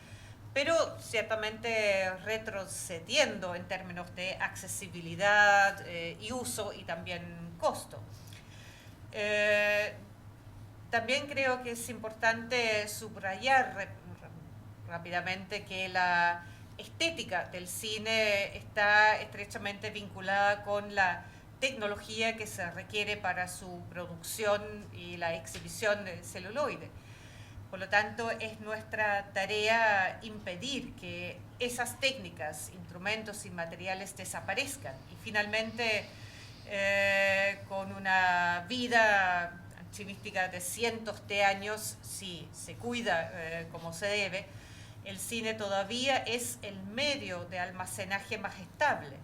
pero ciertamente retrocediendo en términos de accesibilidad y uso y también costo. También creo que es importante subrayar rápidamente que la estética del cine está estrechamente vinculada con la tecnología que se requiere para su producción y la exhibición del celuloide. Por lo tanto, es nuestra tarea impedir que esas técnicas, instrumentos y materiales desaparezcan. Y finalmente, con una vida archivística de cientos de años, si se cuida como se debe, el cine todavía es el medio de almacenaje más estable.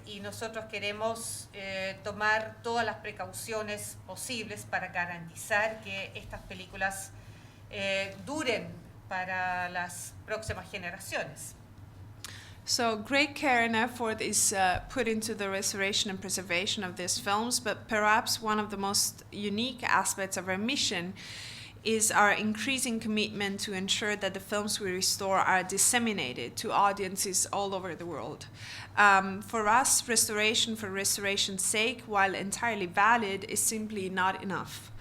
Y nosotros queremos tomar todas las precauciones posibles para garantizar que estas películas duren para las próximas generaciones. So great care and effort is put into the restoration and preservation of these films, but perhaps one of the most unique aspects of our mission is our increasing commitment to ensure that the films we restore are disseminated to audiences all over the world. For us, restoration for restoration's sake, while entirely valid, is simply not enough.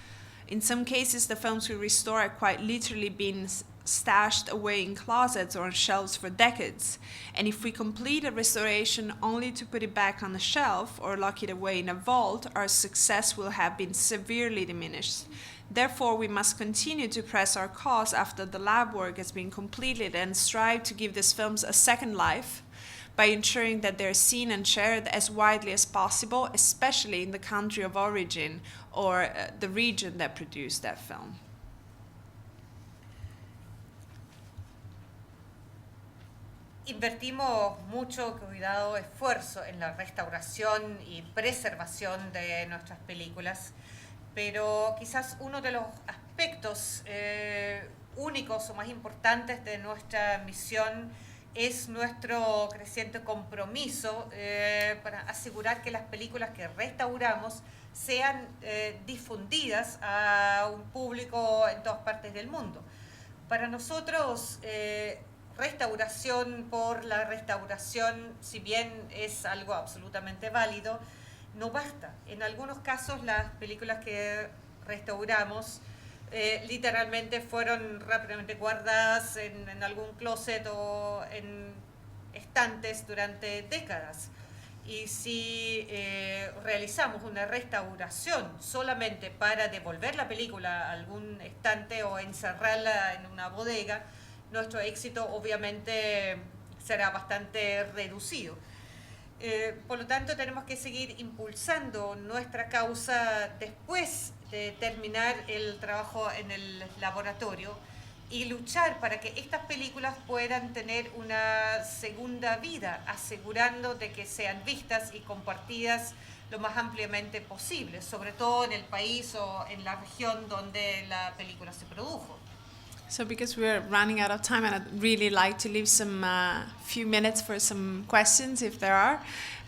In some cases, the films we restore are quite literally being stashed away in closets or on shelves for decades. And if we complete a restoration only to put it back on the shelf or lock it away in a vault, our success will have been severely diminished. Therefore, we must continue to press our cause after the lab work has been completed and strive to give these films a second life by ensuring that they're seen and shared as widely as possible, especially in the country of origin or the region that produced that film. Invertimos mucho cuidado, esfuerzo en la restauración y preservación de nuestras películas, pero quizás uno de los aspectos únicos o más importantes de nuestra misión es nuestro creciente compromiso para asegurar que las películas que restauramos sean difundidas a un público en todas partes del mundo. Para nosotros, restauración por la restauración, si bien es algo absolutamente válido, no basta. En algunos casos las películas que restauramos literalmente fueron rápidamente guardadas en algún closet o en estantes durante décadas. Y si realizamos una restauración solamente para devolver la película a algún estante o encerrarla en una bodega, nuestro éxito obviamente será bastante reducido. Por lo tanto, tenemos que seguir impulsando nuestra causa después de terminar el trabajo en el laboratorio y luchar para que estas películas puedan tener una segunda vida, asegurando de que sean vistas y compartidas lo más ampliamente posible, sobre todo en el país o en la región donde la película se produjo. So because we're running out of time, and I'd really like to leave some few minutes for some questions if there are,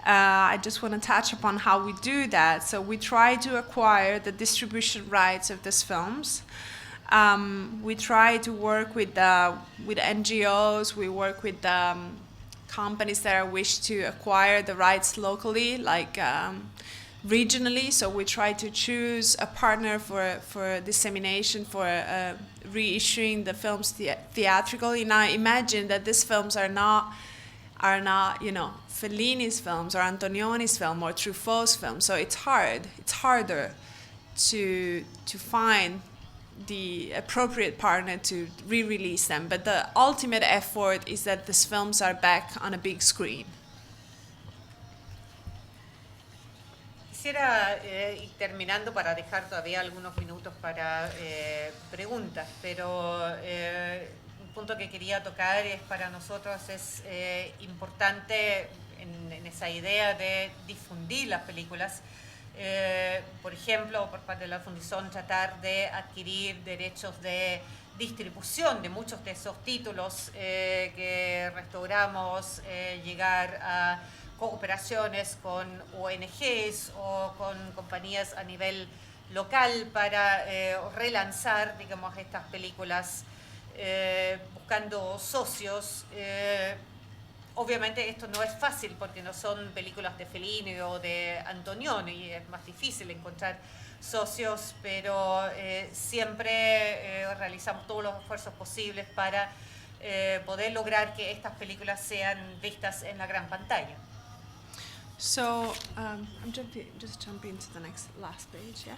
I just want to touch upon how we do that. So we try to acquire the distribution rights of these films. We try to work with NGOs, we work with companies that wish to acquire the rights locally, like regionally. So we try to choose a partner for dissemination, for reissuing the films theatrically. Now imagine that these films are not Fellini's films or Antonioni's film or Truffaut's film. So it's harder to find the appropriate partner to re-release them. But the ultimate effort is that these films are back on a big screen. Quisiera ir terminando para dejar todavía algunos minutos para preguntas, pero un punto que quería tocar es para nosotros es importante en esa idea de difundir las películas. Por ejemplo, por parte de la Fundación, tratar de adquirir derechos de distribución de muchos de esos títulos que restauramos, llegar a cooperaciones con ONGs o con compañías a nivel local para relanzar, digamos, estas películas buscando socios. Obviamente esto no es fácil porque no son películas de Fellini o de Antonioni y es más difícil encontrar socios, pero siempre realizamos todos los esfuerzos posibles para poder lograr que estas películas sean vistas en la gran pantalla. So I'm just jumping to the last page, yeah.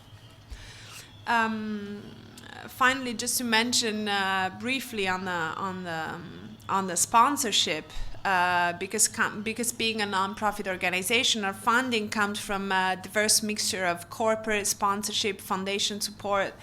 Finally, just to mention briefly on the sponsorship, because being a non-profit organization, our funding comes from a diverse mixture of corporate sponsorship, foundation support,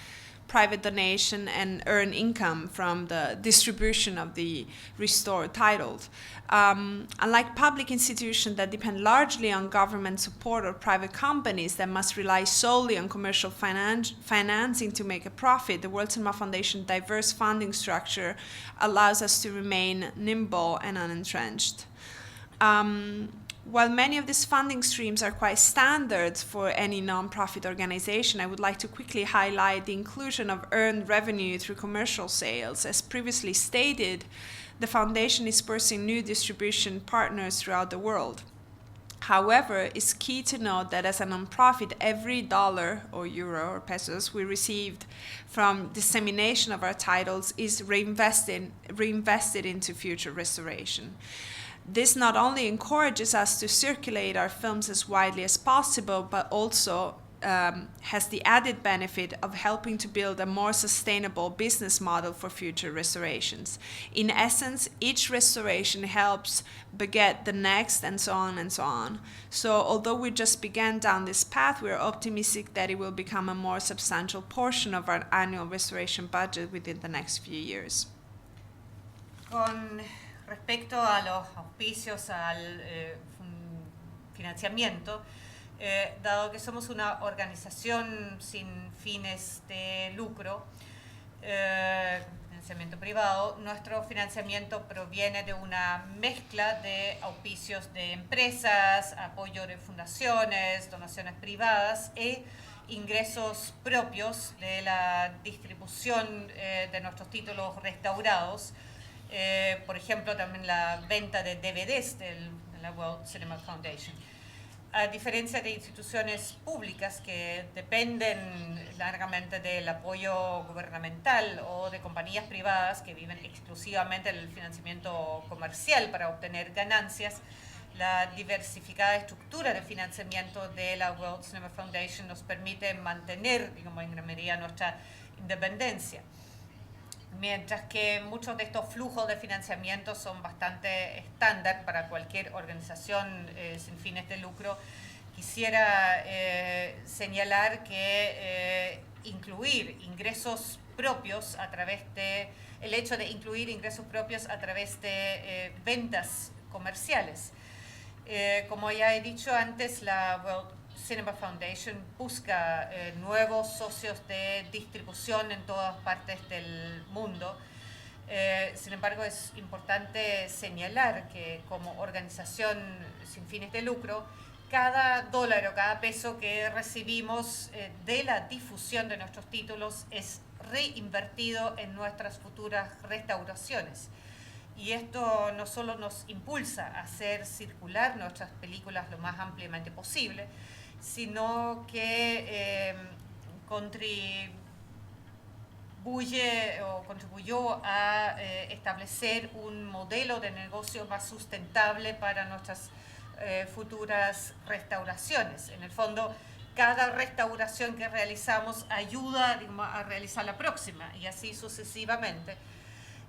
private donation, and earned income from the distribution of the restored titles. Unlike public institutions that depend largely on government support or private companies that must rely solely on commercial financing to make a profit, the World Cinema Foundation's diverse funding structure allows us to remain nimble and unentrenched. While many of these funding streams are quite standard for any non-profit organization, I would like to quickly highlight the inclusion of earned revenue through commercial sales. As previously stated, the foundation is pursuing new distribution partners throughout the world. However, it's key to note that as a nonprofit, every dollar or euro or pesos we received from dissemination of our titles is reinvested into future restoration. This not only encourages us to circulate our films as widely as possible, but also has the added benefit of helping to build a more sustainable business model for future restorations. In essence, each restoration helps beget the next, and so on and so on. So although we just began down this path, we are optimistic that it will become a more substantial portion of our annual restoration budget within the next few years. Con respecto a los auspicios, al financiamiento, dado que somos una organización sin fines de lucro, financiamiento privado, nuestro financiamiento proviene de una mezcla de auspicios de empresas, apoyo de fundaciones, donaciones privadas e ingresos propios de la distribución de nuestros títulos restaurados. Por ejemplo, también la venta de DVDs de la World Cinema Foundation. A diferencia de instituciones públicas que dependen largamente del apoyo gubernamental o de compañías privadas que viven exclusivamente del financiamiento comercial para obtener ganancias, la diversificada estructura de financiamiento de la World Cinema Foundation nos permite mantener, digamos, en gran medida nuestra independencia. Mientras que muchos de estos flujos de financiamiento son bastante estándar para cualquier organización sin fines de lucro, quisiera señalar que incluir ingresos propios a través de, el hecho de incluir ingresos propios a través de ventas comerciales. Como ya he dicho antes, la World Cinema Foundation busca nuevos socios de distribución en todas partes del mundo. Sin embargo, es importante señalar que como organización sin fines de lucro, cada dólar o cada peso que recibimos de la difusión de nuestros títulos es reinvertido en nuestras futuras restauraciones. Y esto no solo nos impulsa a hacer circular nuestras películas lo más ampliamente posible, sino que contribuyó a establecer un modelo de negocio más sustentable para nuestras futuras restauraciones. En el fondo, cada restauración que realizamos ayuda, digamos, a realizar la próxima y así sucesivamente.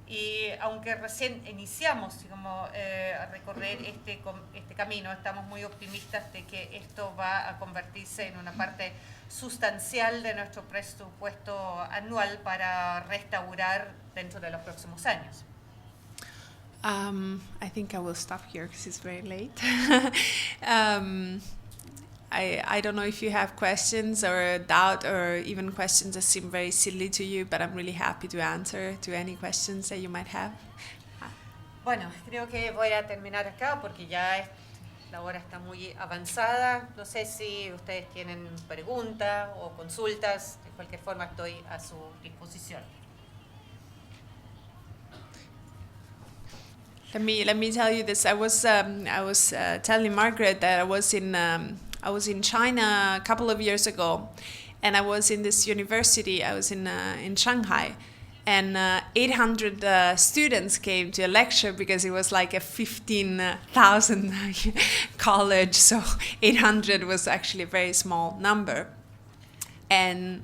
Y aunque recién iniciamos, digamos, a recorrer este camino, estamos muy optimistas de que esto va a convertirse en una parte sustancial de nuestro presupuesto anual para restaurar dentro de los próximos años. I think I will stop here because it's very late. I don't know if you have questions or doubt or even questions that seem very silly to you, but I'm really happy to answer to any questions that you might have. Bueno, creo que voy a terminar acá porque ya la hora está muy avanzada. No sé si ustedes tienen preguntas o consultas. De cualquier forma, estoy a su disposición. Let me tell you this. I was telling Margaret that I was in China a couple of years ago, and I was in this university. I was in Shanghai, and 800 students came to a lecture because it was like a 15,000 college, so 800 was actually a very small number. And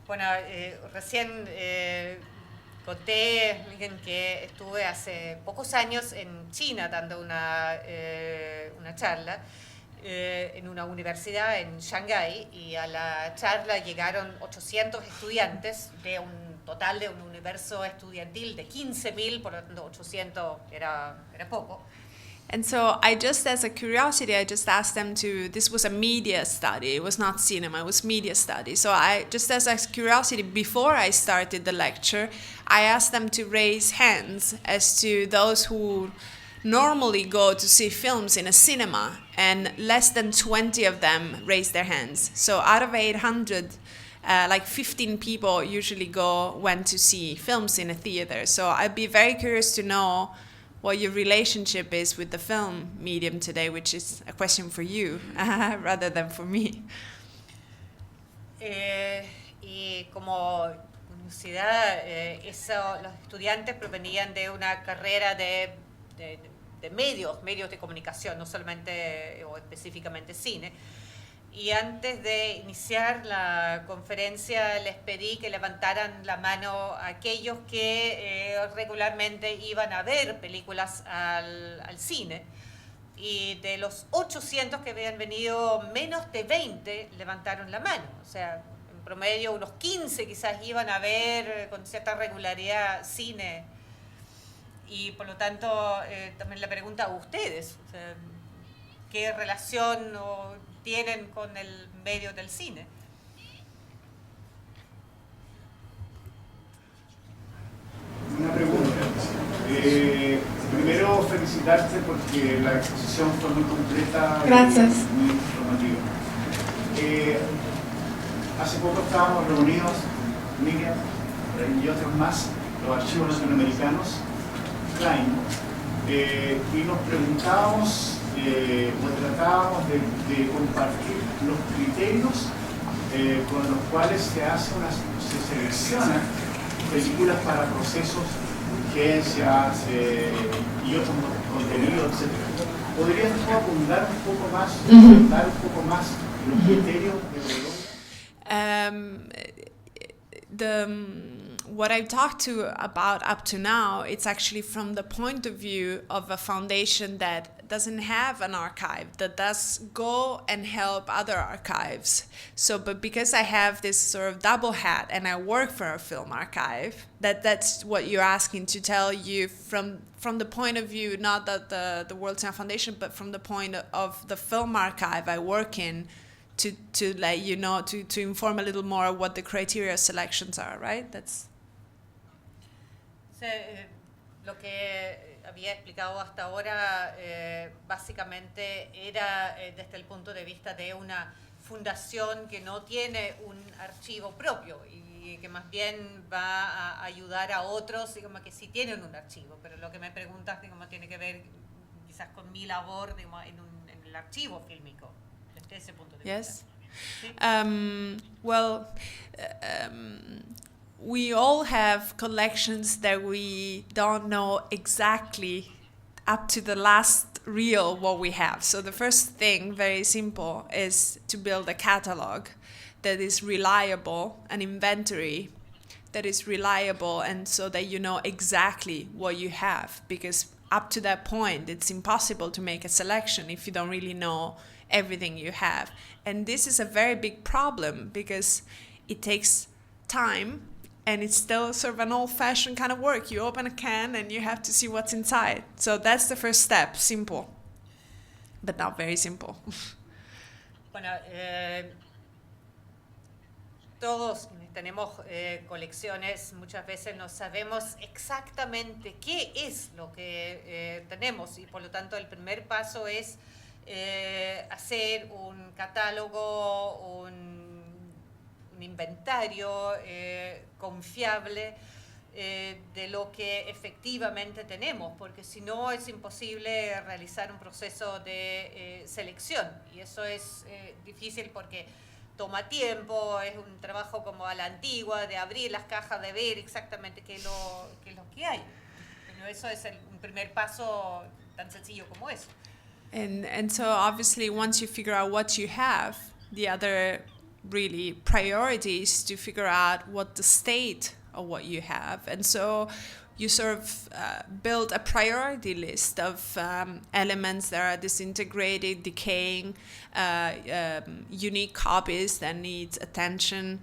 bueno, recién conté que estuve hace pocos años en China dando una charla en una universidad en Shanghái, y a la charla llegaron 800 estudiantes de un total de un universo estudiantil de 15.000, por lo tanto 800 era poco. And so I just, as a curiosity, I just asked them this was a media study, it was not cinema, it was media study. So I, just as a curiosity, before I started the lecture, I asked them to raise hands as to those who normally go to see films in a cinema, and less than 20 of them raised their hands. So out of 800, like 15 people usually went to see films in a theater. So I'd be very curious to know what your relationship is with the film medium today, which is a question for you rather than for me. Y como curiosidad, los estudiantes provenían de una carrera de medios de comunicación, no solamente o específicamente cine. Y antes de iniciar la conferencia les pedí que levantaran la mano a aquellos que regularmente iban a ver películas al cine. Y de los 800 que habían venido, menos de 20 levantaron la mano. O sea, en promedio unos 15 quizás iban a ver con cierta regularidad cine. Y por lo tanto, también la pregunta a ustedes, o sea, ¿qué relación tienen con el medio del cine? Una pregunta. Primero felicitarte porque la exposición fue muy completa. Gracias. Y muy informativa. Hace poco estábamos reunidos, Miriam y otros más, los archivos latinoamericanos, Klein, y nos preguntábamos o tratábamos de compartir los criterios con los cuales se seleccionan películas para procesos, urgencias y otros contenidos, etc. ¿Podrías tú abundar un poco más, dar un poco más los criterios de what I've talked about up to now, it's actually from the point of view of a foundation that doesn't have an archive, that does go and help other archives. So, but because I have this sort of double hat and I work for a film archive, that's what you're asking to tell you from the point of view, not that the World Cinema Foundation, but from the point of the film archive I work in, to let you know, to inform a little more what the criteria selections are, right? That's... Lo que había explicado hasta ahora básicamente era desde el punto de vista de una fundación que no tiene un archivo propio y que más bien va a ayudar a otros, digamos, que sí tienen un archivo, pero lo que me preguntas, digamos, tiene que ver quizás con mi labor, digamos, en el archivo fílmico, desde ese punto de Yes. vista. We all have collections that we don't know exactly up to the last reel what we have. So the first thing, very simple, is to build a catalog that is reliable, an inventory that is reliable, and so that you know exactly what you have. Because up to that point, it's impossible to make a selection if you don't really know everything you have. And this is a very big problem because it takes time. And it's still sort of an old-fashioned kind of work. You open a can and you have to see what's inside. So that's the first step, simple, but not very simple. Bueno, todos tenemos colecciones, muchas veces no sabemos exactamente qué es lo que tenemos y por lo tanto el primer paso es hacer un catálogo, un inventario confiable de lo que efectivamente tenemos, porque si no es imposible realizar un proceso de selección y eso es difícil porque toma tiempo, es un trabajo como a la antigua, de abrir las cajas, de ver exactamente qué es lo que hay. Pero eso es un primer paso tan sencillo como eso. And so obviously once you figure out what you have, the other really priorities to figure out what the state of what you have. And so you sort of build a priority list of elements that are disintegrated, decaying, unique copies that need attention,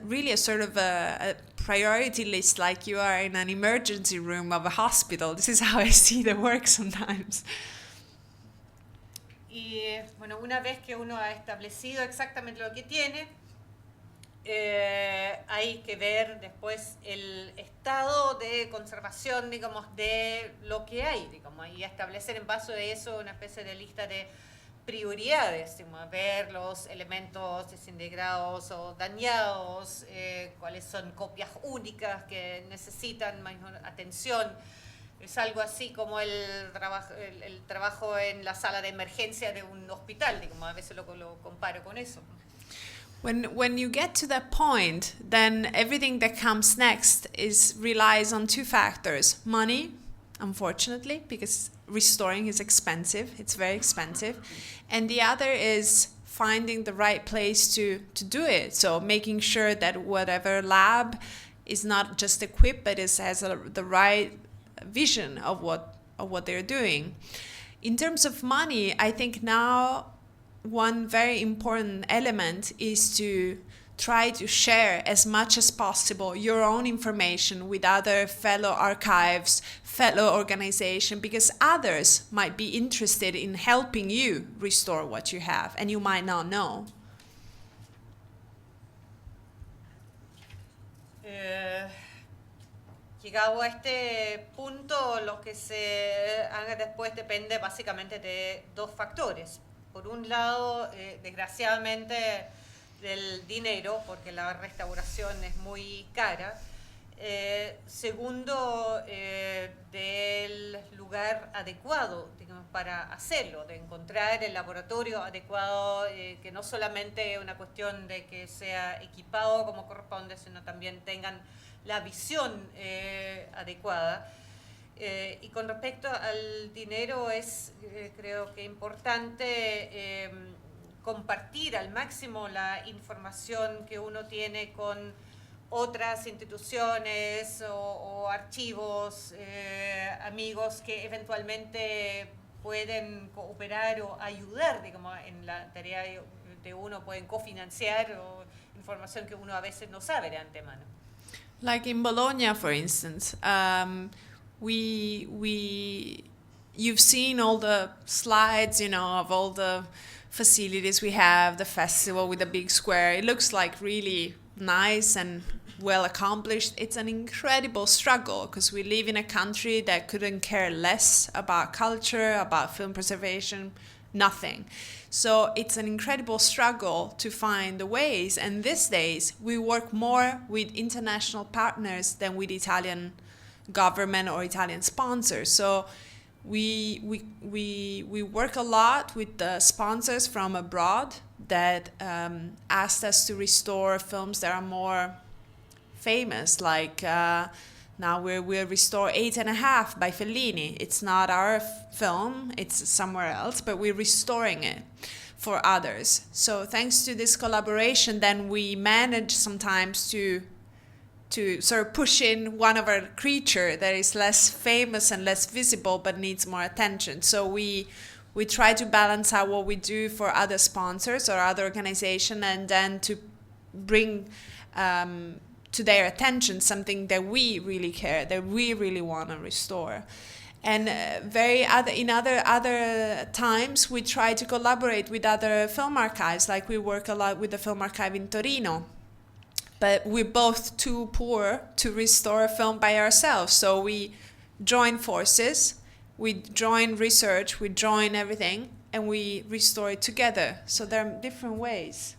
really a sort of a priority list like you are in an emergency room of a hospital. This is how I see the work sometimes. Y bueno, una vez que uno ha establecido exactamente lo que tiene, hay que ver después el estado de conservación, digamos, de lo que hay, digamos, y establecer en base a eso una especie de lista de prioridades, digamos, ver los elementos desintegrados o dañados, cuáles son copias únicas que necesitan mayor atención. Es algo así como el trabajo en la sala de emergencia de un hospital, digamos, a veces lo comparo con eso. When you get to that point, then everything that comes next relies on two factors: money, unfortunately, because restoring is expensive, it's very expensive, and the other is finding the right place to do it. So making sure that whatever lab is not just equipped, but has the right vision of what they're doing. In terms of money, I think now one very important element is to try to share as much as possible your own information with other fellow archives, fellow organizations, because others might be interested in helping you restore what you have and you might not know. Llegado a este punto, lo que se haga después depende básicamente de dos factores. Por un lado, desgraciadamente, del dinero, porque la restauración es muy cara. Segundo, del lugar adecuado, digamos, para hacerlo, de encontrar el laboratorio adecuado, que no solamente es una cuestión de que sea equipado como corresponde, sino también tengan la visión adecuada. Y con respecto al dinero es creo que importante compartir al máximo la información que uno tiene con otras instituciones o archivos, amigos que eventualmente pueden cooperar o ayudar, digamos, en la tarea de uno, pueden cofinanciar o información que uno a veces no sabe de antemano. Like in Bologna, for instance, you've seen all the slides, you know, of all the facilities we have, the festival with the big square. It looks like really nice and well accomplished. It's an incredible struggle because we live in a country that couldn't care less about culture, about film preservation, nothing. So it's an incredible struggle to find the ways. And these days we work more with international partners than with Italian government or Italian sponsors. So we work a lot with the sponsors from abroad that asked us to restore films that are more famous, like now we'll restore 8.5 by Fellini. It's not our film, it's somewhere else, but we're restoring it for others. So thanks to this collaboration, then we manage sometimes to sort of push in one of our creature that is less famous and less visible but needs more attention. So we try to balance out what we do for other sponsors or other organizations and then to bring to their attention something that we really care, that we really want to restore. And in other times we try to collaborate with other film archives, like we work a lot with the film archive in Torino. But we're both too poor to restore a film by ourselves. So we join forces, we join research, we join everything, and we restore it together. So there are different ways.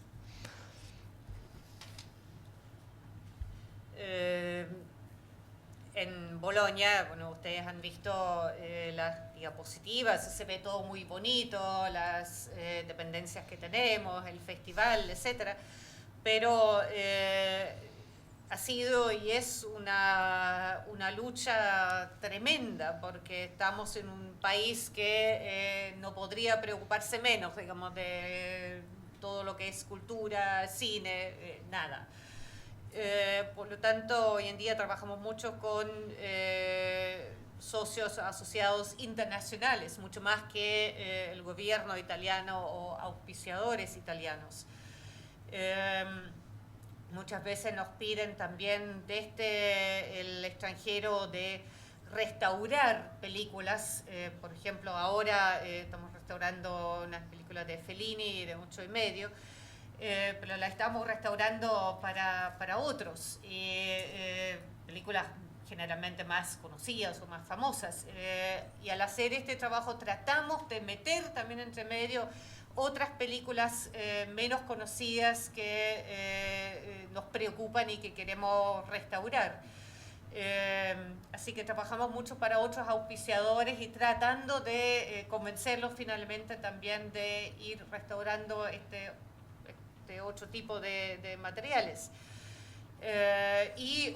En Bologna, bueno, ustedes han visto las diapositivas, se ve todo muy bonito, las dependencias que tenemos, el festival, etcétera. Pero ha sido y es una lucha tremenda, porque estamos en un país que no podría preocuparse menos, digamos, de todo lo que es cultura, cine, nada. Por lo tanto, hoy en día trabajamos mucho con socios asociados internacionales, mucho más que el gobierno italiano o auspiciadores italianos. Muchas veces nos piden también desde el extranjero de restaurar películas. Por ejemplo, ahora estamos restaurando unas películas de Fellini de 8,5, pero la estamos restaurando para otros. Películas generalmente más conocidas o más famosas. Y al hacer este trabajo tratamos de meter también entre medio otras películas menos conocidas que nos preocupan y que queremos restaurar. Así que trabajamos mucho para otros auspiciadores y tratando de convencerlos finalmente también de ir restaurando este otro tipo de materiales. Y en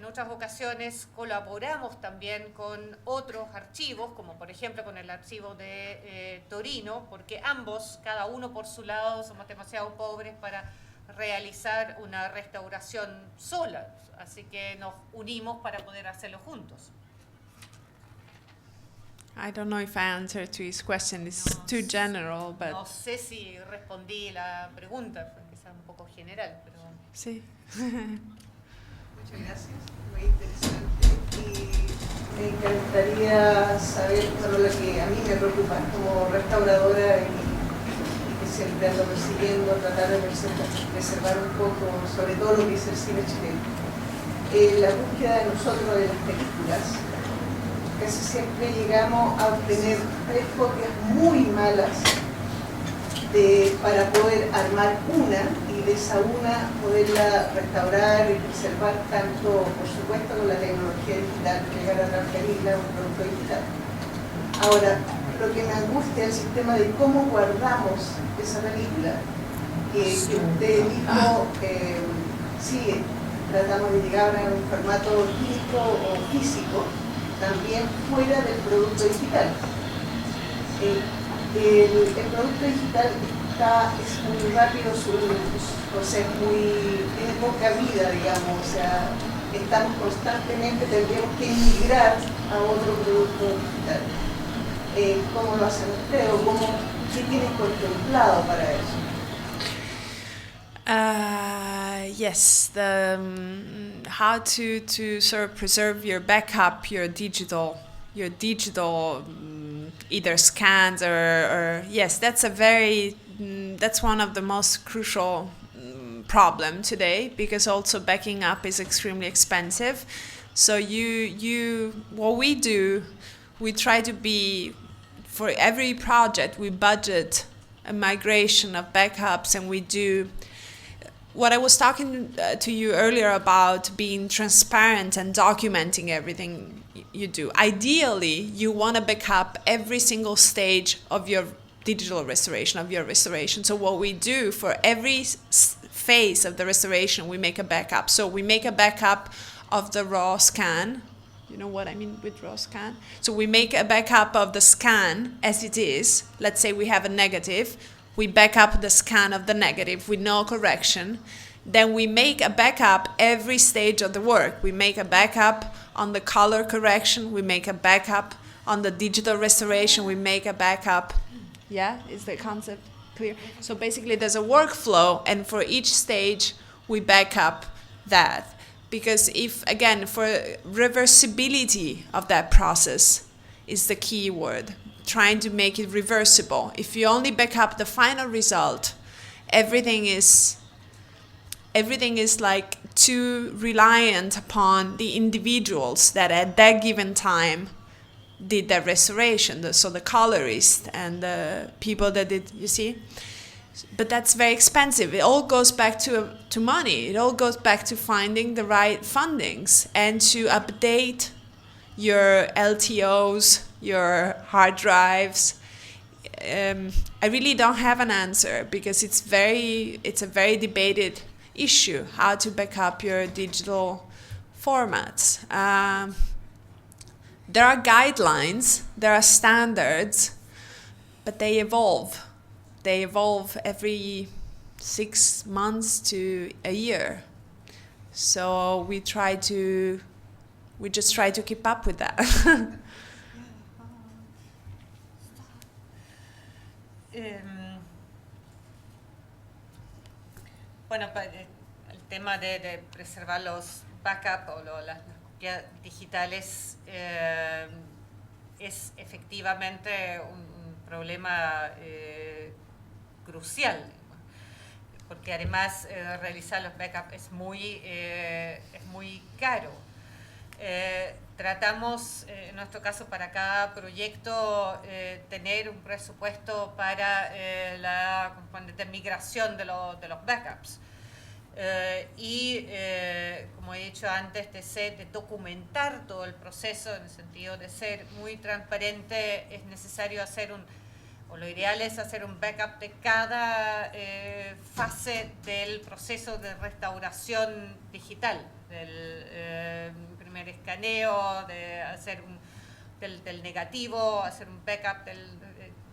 otras ocasiones colaboramos también con otros archivos, como por ejemplo con el archivo de Torino, porque ambos, cada uno por su lado, somos demasiado pobres para realizar una restauración sola, así que nos unimos para poder hacerlo juntos. I don't know if I answered to his question. It's too general, but No sé si respondí la pregunta, porque es un poco general, pero... sí. Muchas gracias, muy interesante. Y me encantaría saber, bueno, lo que a mí me preocupa como restauradora y que siempre ando persiguiendo, tratar de preservar un poco, sobre todo lo que es el cine chileno. La búsqueda de nosotros de las películas, casi siempre llegamos a obtener 3 copias muy malas para poder armar una y de esa una poderla restaurar y preservar tanto, por supuesto, con la tecnología digital, llegar a transferirla a un producto digital. Ahora, lo que me angustia es el sistema de cómo guardamos esa película, que usted dijo, sí, tratamos de llegar a un formato químico o físico, también fuera del producto digital. El producto digital es muy rápido, tiene poca vida, digamos, o sea, estamos constantemente, tendríamos que migrar a otro producto digital. ¿Cómo lo hacen ustedes o qué tienen contemplado para eso? Yes, how to sort of preserve your backup, your digital either scans or yes, that's that's one of the most crucial problem today, because also backing up is extremely expensive. So what we do, we try to be, for every project we budget a migration of backups, and we do what I was talking to you earlier about being transparent and documenting everything you do. Ideally, you want to back up every single stage of your digital restoration, of your restoration. So what we do for every phase of the restoration, we make a backup. So we make a backup of the raw scan. You know what I mean with raw scan? So we make a backup of the scan as it is. Let's say we have a negative. We back up the scan of the negative with no correction. Then we make a backup every stage of the work. We make a backup on the color correction. We make a backup on the digital restoration. We make a backup. Yeah, is the concept clear? So basically there's a workflow, and for each stage we back up that. Because for reversibility of that process is the key word. Trying to make it reversible. If you only back up the final result, everything is like too reliant upon the individuals that at that given time did that restoration. So the colorist and the people that did, you see? But that's very expensive. It all goes back to money. It all goes back to finding the right fundings and to update your LTOs, your hard drives. I really don't have an answer, because it's a very debated issue, how to back up your digital formats. There are guidelines, there are standards, but they evolve. They evolve every 6 months to a year. So we just try to keep up with that. Bueno, el tema de preservar los backups o las copias digitales es efectivamente un problema crucial, porque además realizar los backups es muy caro. Tratamos, en nuestro caso, para cada proyecto, tener un presupuesto para la componente de migración de los backups. Como he dicho antes, de documentar todo el proceso en el sentido de ser muy transparente. Es necesario hacer o lo ideal es hacer un backup de cada fase del proceso de restauración digital, del primer escaneo, de hacer del negativo, hacer un backup del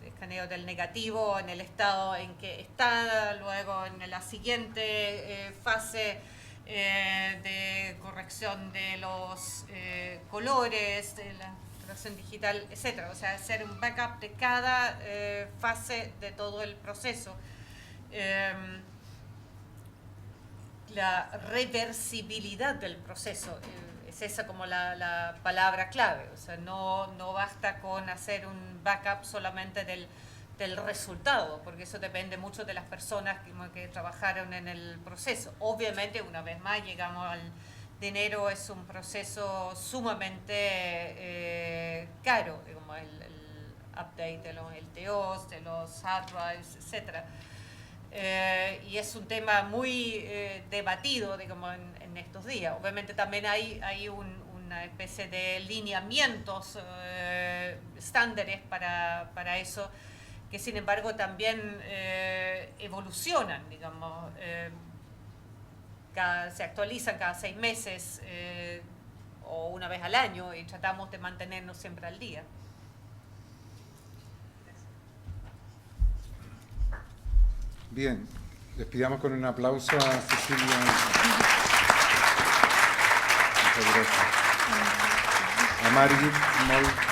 escaneo del negativo en el estado en que está, luego en la siguiente fase de corrección de los colores, de la corrección digital, etc. O sea, hacer un backup de cada fase de todo el proceso. La reversibilidad del proceso es esa como la palabra clave. O sea, no basta con hacer un backup solamente del resultado, porque eso depende mucho de las personas que trabajaron en el proceso. Obviamente, una vez más, llegamos al dinero, es un proceso sumamente caro, como el update de los LTOs, de los hard drives, etc. Y es un tema muy debatido, digamos, en estos días. Obviamente también hay una especie de lineamientos estándares para eso, que sin embargo también evolucionan, digamos, se actualizan cada 6 meses o una vez al año, y tratamos de mantenernos siempre al día. Bien, les pidamos con un aplauso a Cecilia. Muchas gracias. A Margit Moll.